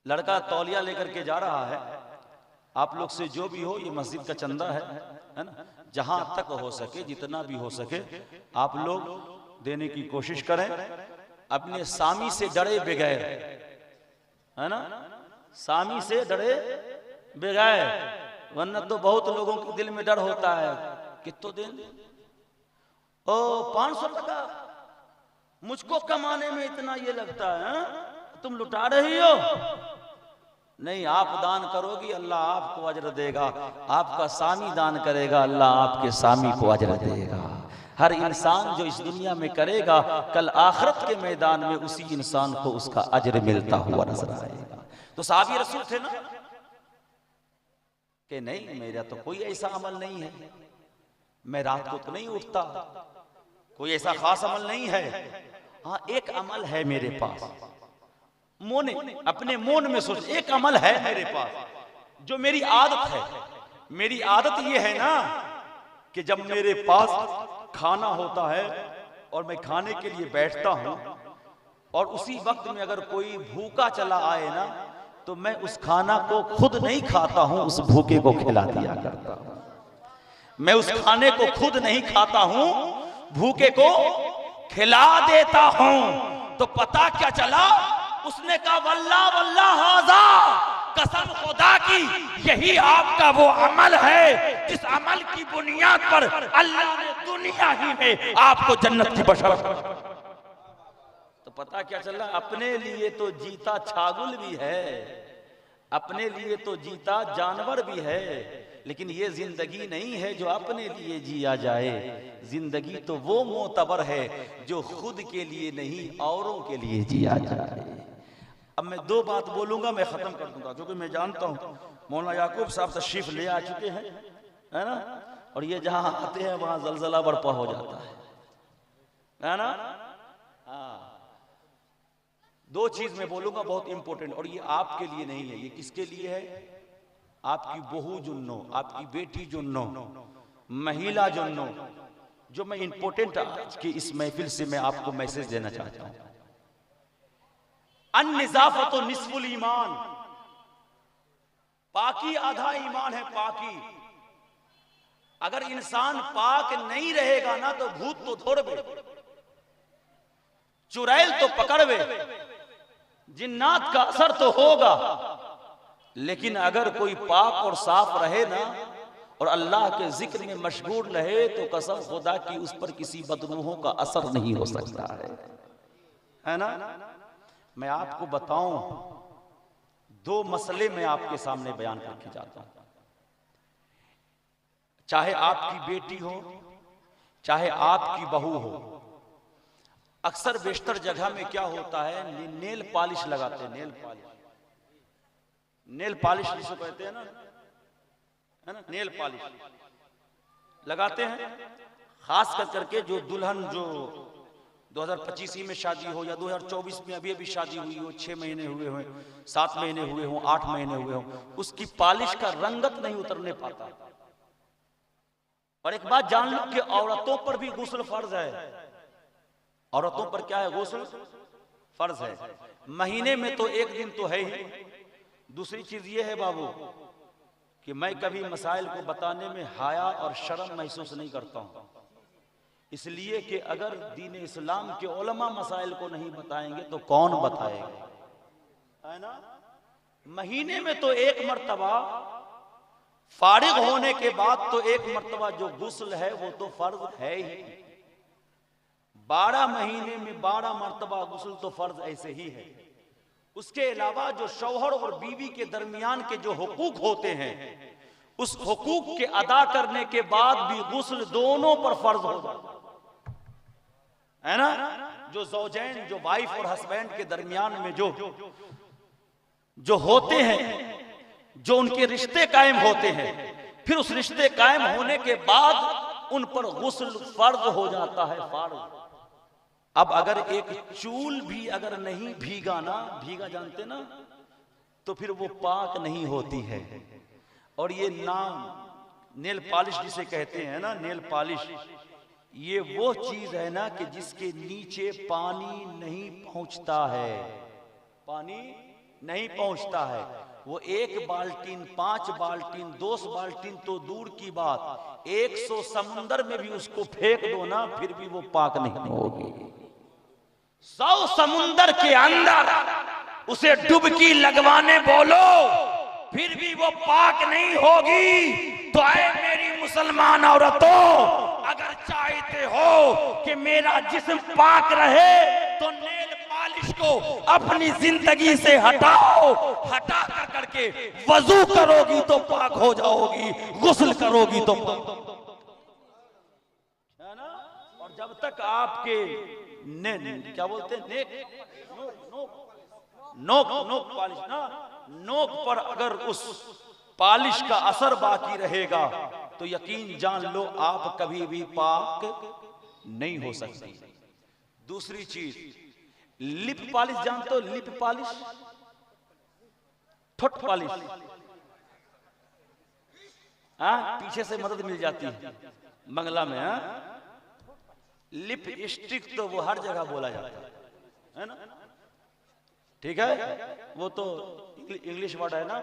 लड़का तौलिया लेकर के जा रहा है, आप लोग से जो भी हो, ये मस्जिद का चंदा है ना, जहां तक हो सके जितना भी हो सके आप लोग देने की कोशिश करें, अपने सामी से डरे बगैर, है ना, सामी से डरे बगैर, वरना तो बहुत लोगों के दिल में डर होता है कि तो दें, ओ 500 टका मुझको कमाने में इतना ये लगता है, तुम लुटा रही हो। नहीं, आप दान करोगी अल्लाह आपको अजर देगा, आपका सामी दान करेगा अल्लाह आपके सामी को अजर देगा। हर इंसान जो इस दुनिया में करेगा, कल आखिरत के मैदान में उसी इंसान को उसका अजर मिलता हुआ नजर आएगा। तो साहबी रसूल थे ना कि नहीं, मेरा तो कोई ऐसा अमल नहीं है, मैं रात को तो नहीं उठता, कोई ऐसा खास अमल नहीं है। हाँ, एक अमल है मेरे पास, अपने मोन में सोच, एक अमल है मेरे पास जो मेरी आदत है। मेरी आदत ये है ना कि जब मेरे पास खाना होता है और मैं खाने के लिए बैठता हूं, और उसी वक्त में अगर कोई भूखा चला आए ना, तो मैं उस खाना को खुद नहीं खाता हूं, उस भूखे को खिला दिया करता हूं। मैं उस खाने को खुद नहीं खाता हूं, भूखे को खिला देता हूं। तो पता क्या चला, उसने कहा वल्लाह वल्लाह हाजा, कसम खुदा की यही आपका वो अमल है जिस अमल की बुनियाद पर अल्लाह ने दुनिया ही में आपको जन्नत की बशारत। तो पता क्या चला, अपने लिए तो जीता छागुल भी है, अपने लिए तो जीता जानवर भी है, लेकिन ये जिंदगी नहीं है जो अपने लिए जिया जाए। जिंदगी तो वो मोतबर है जो खुद के लिए नहीं औरों के लिए जिया जाए। अब मैं 2 बात बोलूंगा, मैं खत्म कर दूंगा, क्योंकि मैं जानता हूं मौलाना याकूब साहब तशरीफ ले आ चुके हैं, है ना, और ये जहां आते हैं वहां जलजला बर्पा हो जाता है ना। हाँ, 2 चीज मैं बोलूंगा बहुत इंपॉर्टेंट, और ये आपके लिए नहीं है, ये किसके लिए है? आपकी बहू जुन्नो, आपकी बेटी जुन्नो, महिला जुन्नो, जो मैं इंपोर्टेंट आज की इस महफिल से मैं आपको मैसेज देना चाहता हूं। अन-निज़ाफ़तु निस्फुल ईमान, पाकी आधा ईमान है। पाकी, अगर इंसान पाक नहीं रहेगा ना तो भूत तो धोड़बे, चुड़ैल तो पकड़बे, जिन्नात का असर तो होगा, लेकिन अगर कोई पाक और साफ रहे ना और अल्लाह के जिक्र में मशगूल रहे तो कसम खुदा की उस पर किसी बदरूहों का असर नहीं हो सकता है ना। मैं आपको बताऊं, दो मसले मैं आपके सामने बयान करके जाता हूं। चाहे आपकी बेटी हो, चाहे आपकी बहू हो, अक्सर बेशतर जगह में क्या होता है, नेल पॉलिश लगाते हैं। नेल पॉलिश, नेल पॉलिश जिसे कहते हैं ना, है ना, नेल पॉलिश लगाते हैं। खास कर करके जो दुल्हन जो 2025 में शादी हो या 2024 में अभी अभी शादी हुई हो, 6 महीने हुए हों, 7 महीने हुए हों, 8 महीने हुए हों, उसकी पॉलिश का रंगत नहीं उतरने पाता। और एक बात जान लो कि औरतों पर भी गुस्ल फर्ज है। औरतों पर क्या है? गुस्ल फर्ज है। महीने में तो एक दिन तो है ही। दूसरी चीज ये है बाबू कि मैं कभी मसाइल को बताने में हाया और शर्म महसूस नहीं करता हूं, इसलिए कि अगर दीन इस्लाम के उलमा मसाइल को नहीं बताएंगे तो कौन बताएगा, है ना। महीने में तो एक मर्तबा, फारिग होने के बाद तो एक मर्तबा जो गुस्ल है वो तो फर्ज है ही। 12 महीने में 12 मर्तबा गुस्ल तो फर्ज ऐसे ही है। उसके अलावा जो शौहर और बीवी के दरमियान के जो हुकूक होते हैं, उस हुकूक के अदा करने के बाद भी गुस्ल दोनों पर फर्ज हो जाता है ना। जो ज़ौजैन, जो वाइफ और हस्बैंड के दरमियान में जो होते हैं, जो उनके रिश्ते कायम होते हैं, फिर उस रिश्ते कायम होने के बाद उन पर गुस्ल फर्ज हो जाता है, फर्ज। अब अगर एक चूल भी अगर नहीं भीगा ना, भीगा जानते ना, तो फिर वो पाक नहीं होती है। और ये नाम नेल पॉलिश जिसे कहते हैं ना, नेल पॉलिश, ये वो चीज है ना कि जिसके नीचे पानी नहीं पहुंचता है, पानी नहीं पहुंचता है। वो 1 बाल्टीन, 5 बाल्टीन, 2 बाल्टीन तो दूर की बात, 100 समुंदर में भी उसको फेंक दो ना, फिर भी वो पाक नहीं होगी। 100 समुंदर के अंदर उसे डुबकी लगवाने बोलो, फिर भी वो पाक नहीं होगी। तो ऐ मेरी मुसलमान औरतों, अगर चाहते हो कि मेरा जिस्म पाक रहे तो नेल पॉलिश को अपनी जिंदगी से हटाओ। हटा कर करके वजू करोगी तो पाक हो जाओगी, गुस्ल करोगी तो है ना। और जब तक आपके क्या बोलते हैं, नोक पॉलिश ना, नोक पर अगर उस पॉलिश का असर बाकी रहेगा तो यकीन जान लो आप कभी भी पाक नहीं हो सकती। दूसरी चीज, लिप पॉलिश जानते हो? लिप पॉलिश, ठोट पॉलिश, पीछे से मदद मिल जाती है बंगला में। लिप स्टिक तो वो हर जगह बोला जाता है ना, ठीक है, वो तो इंग्लिश वर्ड है ना,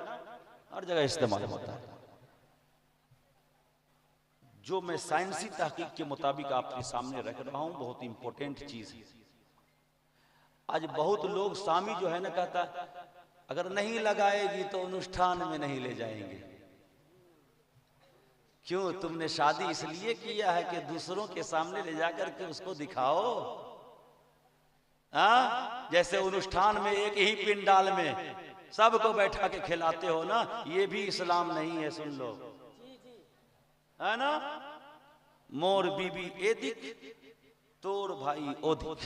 हर जगह इस्तेमाल होता है। जो मैं साइंसी तहकीक के मुताबिक आपके सामने रख रहा हूं, बहुत इंपॉर्टेंट चीज है। आज बहुत लोग स्वामी जो है ना कहता अगर नहीं लगाएगी तो अनुष्ठान में नहीं ले जाएंगे। क्यों? तुमने शादी इसलिए किया है कि दूसरों के सामने ले जाकर के उसको दिखाओ। जैसे अनुष्ठान में एक ही पिंडाल में सबको बैठा के खिलाते हो ना, ये भी इस्लाम नहीं है। सुन लो, है ना। मोर बीबी एदिक, तोर भाई ओदिक।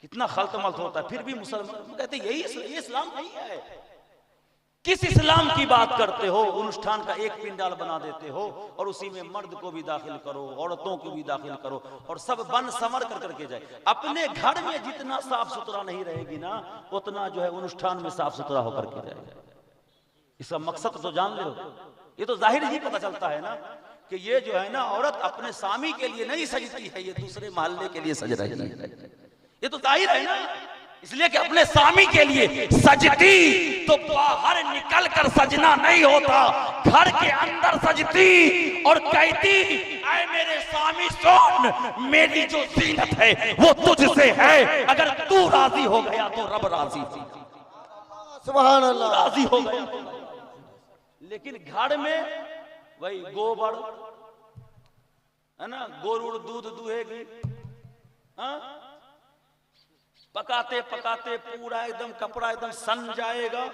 कितना खल्त मल्त होता है, फिर भी मुसलमान कहते यही इस्लाम नहीं है। किस इस्लाम की बात करते हो? अनुष्ठान का एक पिंडाल बना देते हो और उसी में मर्द को भी दाखिल करो, औरतों को भी दाखिल करो और सब बन समर कर करके जाए। अपने घर में जितना साफ सुथरा नहीं रहेगी ना, उतना जो है अनुष्ठान में साफ सुथरा होकर के जाएगा। इसका मकसद तो जान लो। ये तो जाहिर ही पता चलता है ना कि ये जो है ना औरत अपने स्वामी के लिए नहीं सजती है, ये दूसरे मोहल्ले के लिए सज रही है। ये तो जाहिर है ना, इसलिए कि अपने स्वामी के लिए सजती तो बाहर निकल कर सजना नहीं होता, घर के अंदर सजती और कहती ऐ मेरे स्वामी सुन, मेरी जो जीनत है वो तुझसे है, अगर तू राजी हो गया तो रब राजी थी, सुभान अल्लाह। राजी हो गया। लेकिन घर में वही गोबर है ना, गोरुड़ दूध दुहेगी, हाँ? पकाते पकाते पूरा एकदम कपड़ा एकदम सन जाएगा,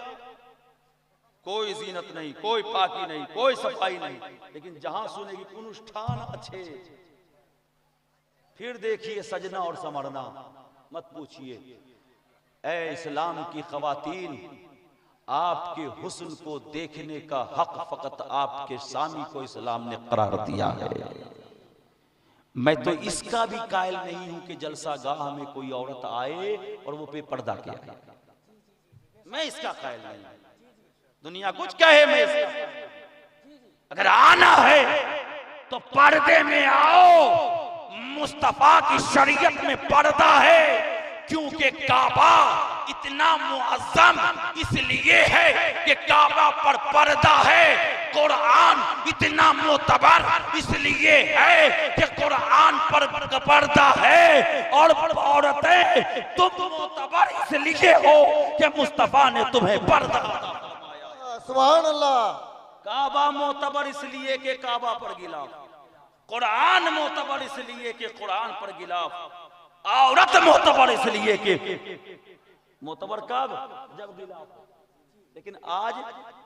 कोई जीनत नहीं, कोई पाकी नहीं, कोई सफाई नहीं। लेकिन जहां सुनेगी अनुष्ठान अच्छे, फिर देखिए सजना और संवरना मत पूछिए। ऐ इस्लाम की खवातीन, आपके हुस्न को देखने का हक फकत आपके स्वामी को इस्लाम ने करार दिया है। मैं तो इसका भी कायल नहीं हूं कि जलसा गाह में कोई औरत आए और वो बेपर्दा के आए, मैं इसका कायल नहीं। दुनिया कुछ कहे, मैं इसका अगर आना है तो पर्दे में आओ। मुस्तफा की शरीयत में पर्दा है, क्योंकि काबा इतना मुअज्जम इसलिए है कि काबा पर पर्दा है। कुरान इतना मोतबर इसलिए है कि कुरान पर पर्दा है। और औरतें तुम मोतबर इसलिए हो कि मुस्तफा ने तुम्हें पर्दा फरमाया। सुभान अल्लाह। काबा मोतबर इसलिए कि काबा पर गिलाफ, कुरान मोतबर इसलिए कि कुरान पर गिलाफ, औरत मोतबर इसलिए कि मोतबर कब, जब गिलाफ। लेकिन आज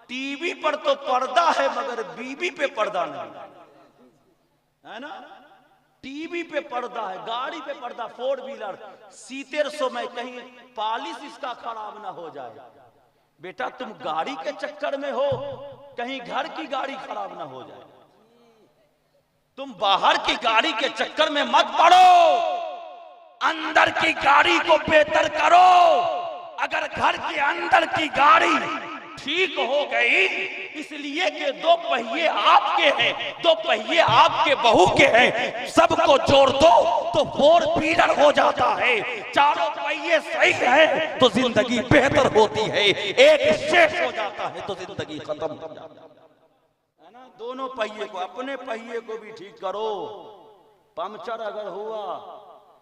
टीवी पर तो पर्दा है मगर बीबी पे पर्दा नहीं है ना। टीवी पे पर्दा है, गाड़ी पे पर्दा, 4 व्हीलर 1700 में कहीं पॉलिश इसका खराब ना हो जाए। बेटा तुम गाड़ी के चक्कर में हो, कहीं घर की गाड़ी खराब ना हो जाए। तुम बाहर की गाड़ी के चक्कर में मत पड़ो, अंदर की गाड़ी को बेहतर करो। अगर घर के अंदर की गाड़ी ठीक हो गई, इसलिए कि 2 पहिए आपके हैं, 2 पहिए आपके बहू के हैं, सबको जोड़ दो तो 4 व्हीलर हो जाता है। 4 पहिए सही है तो जिंदगी बेहतर होती है, एक शेष हो जाता है तो जिंदगी खत्म हो जाती है ना। दोनों पहिए को, अपने पहिए को भी ठीक करो। पंचर अगर हुआ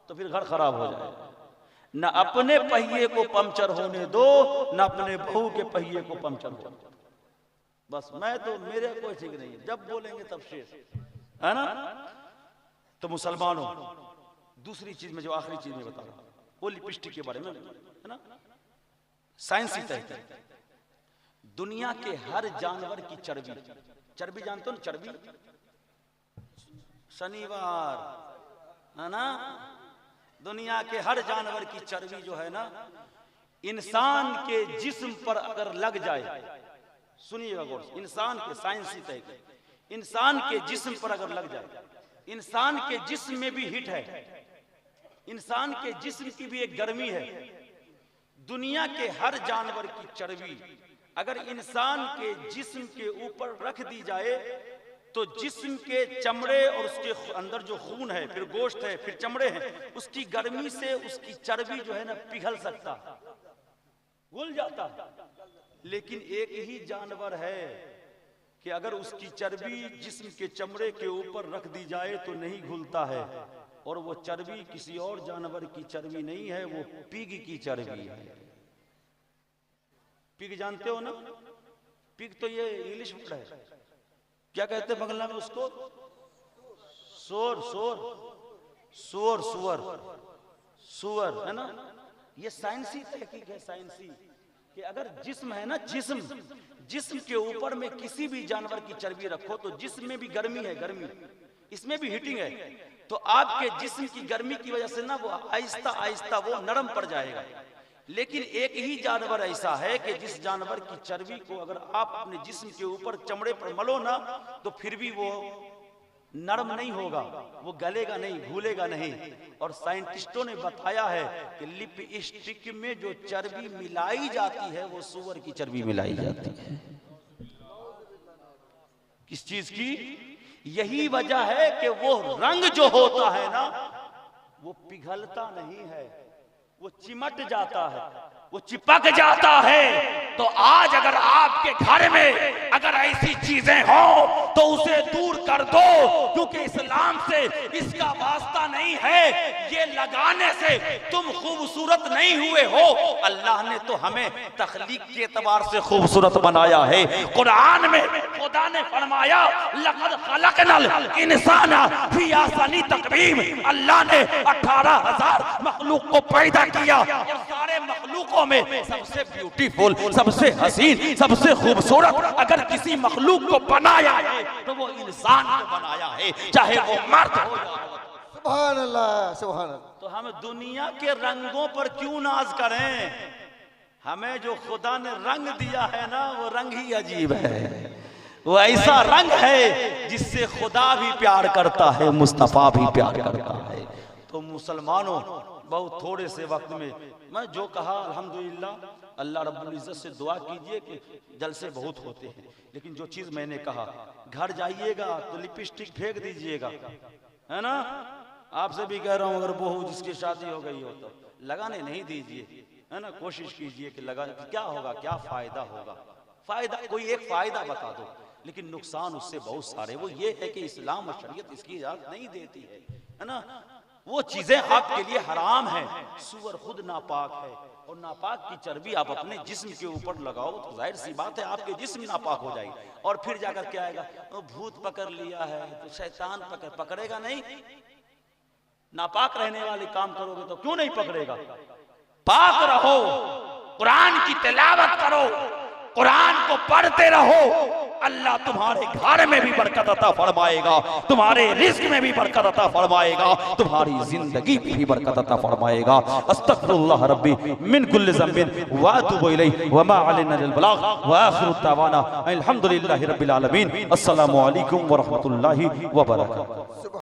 तो फिर घर खराब हो जाएगा। न अपने पहिए को पंचर होने दो, न अपने बहू के पहिए को पंचर होने दो। बस मैं तो, मेरे कोई ठीक नहीं है, जब बोलेंगे तब शेष है ना। तो मुसलमानों, दूसरी चीज में जो आखिरी चीज में बता रहा हूं वो लिपस्टिक के बारे में है ना। साइंस ही तय करता है दुनिया के हर जानवर की चर्बी, चर्बी जानते हो ना, चर्बी शनिवार है ना। दुनिया के हर जानवर की चर्बी जो है ना, इंसान के जिस्म पर अगर लग जाए, सुनिएगा गौर से, इंसान के, साइंस ही तय है, इंसान के जिस्म पर अगर लग जाए, इंसान के जिस्म में भी हीट है, इंसान के जिस्म की भी एक गर्मी है। दुनिया के हर जानवर की चर्बी अगर इंसान के जिस्म के ऊपर रख दी जाए तो जिस्म के चमड़े और उसके अंदर जो खून है, फिर गोश्त है, फिर चमड़े हैं, उसकी गर्मी से उसकी चर्बी जो है ना पिघल सकता, घुल जाता। लेकिन एक ही जानवर है कि अगर उसकी चर्बी जिस्म के चमड़े के ऊपर रख दी जाए तो नहीं घुलता है, और वो चर्बी किसी और जानवर की चर्बी नहीं है, वो पिग की चर्बी है। पिग जानते हो ना, पिग तो ये इंग्लिश वर्ड है, क्या कहते हैं बंगला में उसको, सोर, सोर, सुअर, सुअर, सुअर है ना। ये साइंसी तहकीक है, साइंसी, कि अगर जिस्म है ना, जिस्म के ऊपर में किसी भी जानवर की चर्बी रखो तो जिस्म में भी गर्मी है, गर्मी, इसमें भी हीटिंग है, तो आपके जिस्म की गर्मी की वजह से ना वो आहिस्ता आहिस्ता वो नरम पड़ जाएगा। लेकिन एक ही जानवर ऐसा है कि जिस जानवर की चर्बी को अगर आप अपने जिस्म के ऊपर चमड़े पर मलो ना तो फिर भी वो नरम नहीं होगा, वो गलेगा नहीं, भूलेगा नहीं। और साइंटिस्टों ने बताया है कि लिपस्टिक में जो चर्बी मिलाई जाती है वो सूअर की चर्बी मिलाई जाती है। किस चीज की? यही वजह है कि वो रंग जो होता है ना वो पिघलता नहीं है, वो चिमट जाता है, वो चिपक जाता है। तो आज अगर आपके घर में अगर ऐसी चीजें हो तो उसे दूर कर दो, क्योंकि इस्लाम से इसका वास्ता नहीं है। ये लगाने से तुम खूबसूरत नहीं हुए हो, अल्लाह ने तो हमें तख्लीक के एतबार से खूबसूरत बनाया है। कुरान में खुदा ने फरमाया लक़द खलक़नल इंसाना फी अहसनी तक़वीम। अल्लाह ने 18,000 मखलूक को पैदा किया और सारे मखलूकों में सबसे ब्यूटीफुल, सबसे हसीन, सबसे खूबसूरत अगर किसी मखलूक को बनाया है तो वो इंसान को बनाया है, चाहे वो मर्द हो या औरत। सुभान अल्लाह, सुभान अल्लाह। तो हम दुनिया के रंगों पर क्यों नाज करें? हमें जो खुदा ने रंग दिया है ना वो रंग ही अजीब है। वो ऐसा रंग है जिससे खुदा भी प्यार करता है, मुस्तफा भी प्यार करता है। तो मुसलमानों, बहुत थोड़े से वक्त में मैं जो कहा अल्हम्दुलिल्लाह, अल्लाह रब्बुल इज्जत से दुआ कीजिए कि जलसे बहुत होते हैं, लेकिन जो चीज मैंने कहा, घर जाइएगा तो लिपस्टिक फेंक दीजिएगा, है ना। आपसे भी कह रहा हूं, अगर बहू जिसकी शादी हो गई हो तो लगाने नहीं दीजिए, है ना। कोशिश कीजिए कि लगा, क्या होगा, क्या फायदा होगा। फायदा कोई एक फायदा बता दो, लेकिन नुकसान उससे बहुत सारे। वो ये है कि इस्लाम और शरीयत इसकी इजाजत नहीं देती है ना। वो चीजें आपके लिए हराम है। सूअर खुद नापाक है और नापाक की चर्बी आप अपने जिस्म के ऊपर लगाओ तो जाहिर सी बात है आपके जिस्म नापाक हो जाएगी। और फिर जाकर क्या आएगा, भूत पकड़ लिया है तो शैतान पकड़ेगा नहीं। नापाक रहने वाले काम करोगे तो क्यों नहीं पकड़ेगा। पाक रहो, कुरान की तिलावत करो, कुरान को पढ़ते रहो, अल्लाह तुम्हारे घर में भी बरकत अता फरमाएगा, तुम्हारे रिज़्क़ में भी बरकत अता फरमाएगा, तुम्हारी जिंदगी में भी बरकत अता फरमाएगा। अस्तगफिरुल्लाह रब्बी मिन कुल्लि ज़ंबिन व अतूबु इलैहि व मा अलैना इल्लल बलाग व आखिरु दावाना अल्हम्दुलिल्लाहि रब्बिल आलमीन। अस्सलामु अलैकुम व रहमतुल्लाहि व बरकातुहू।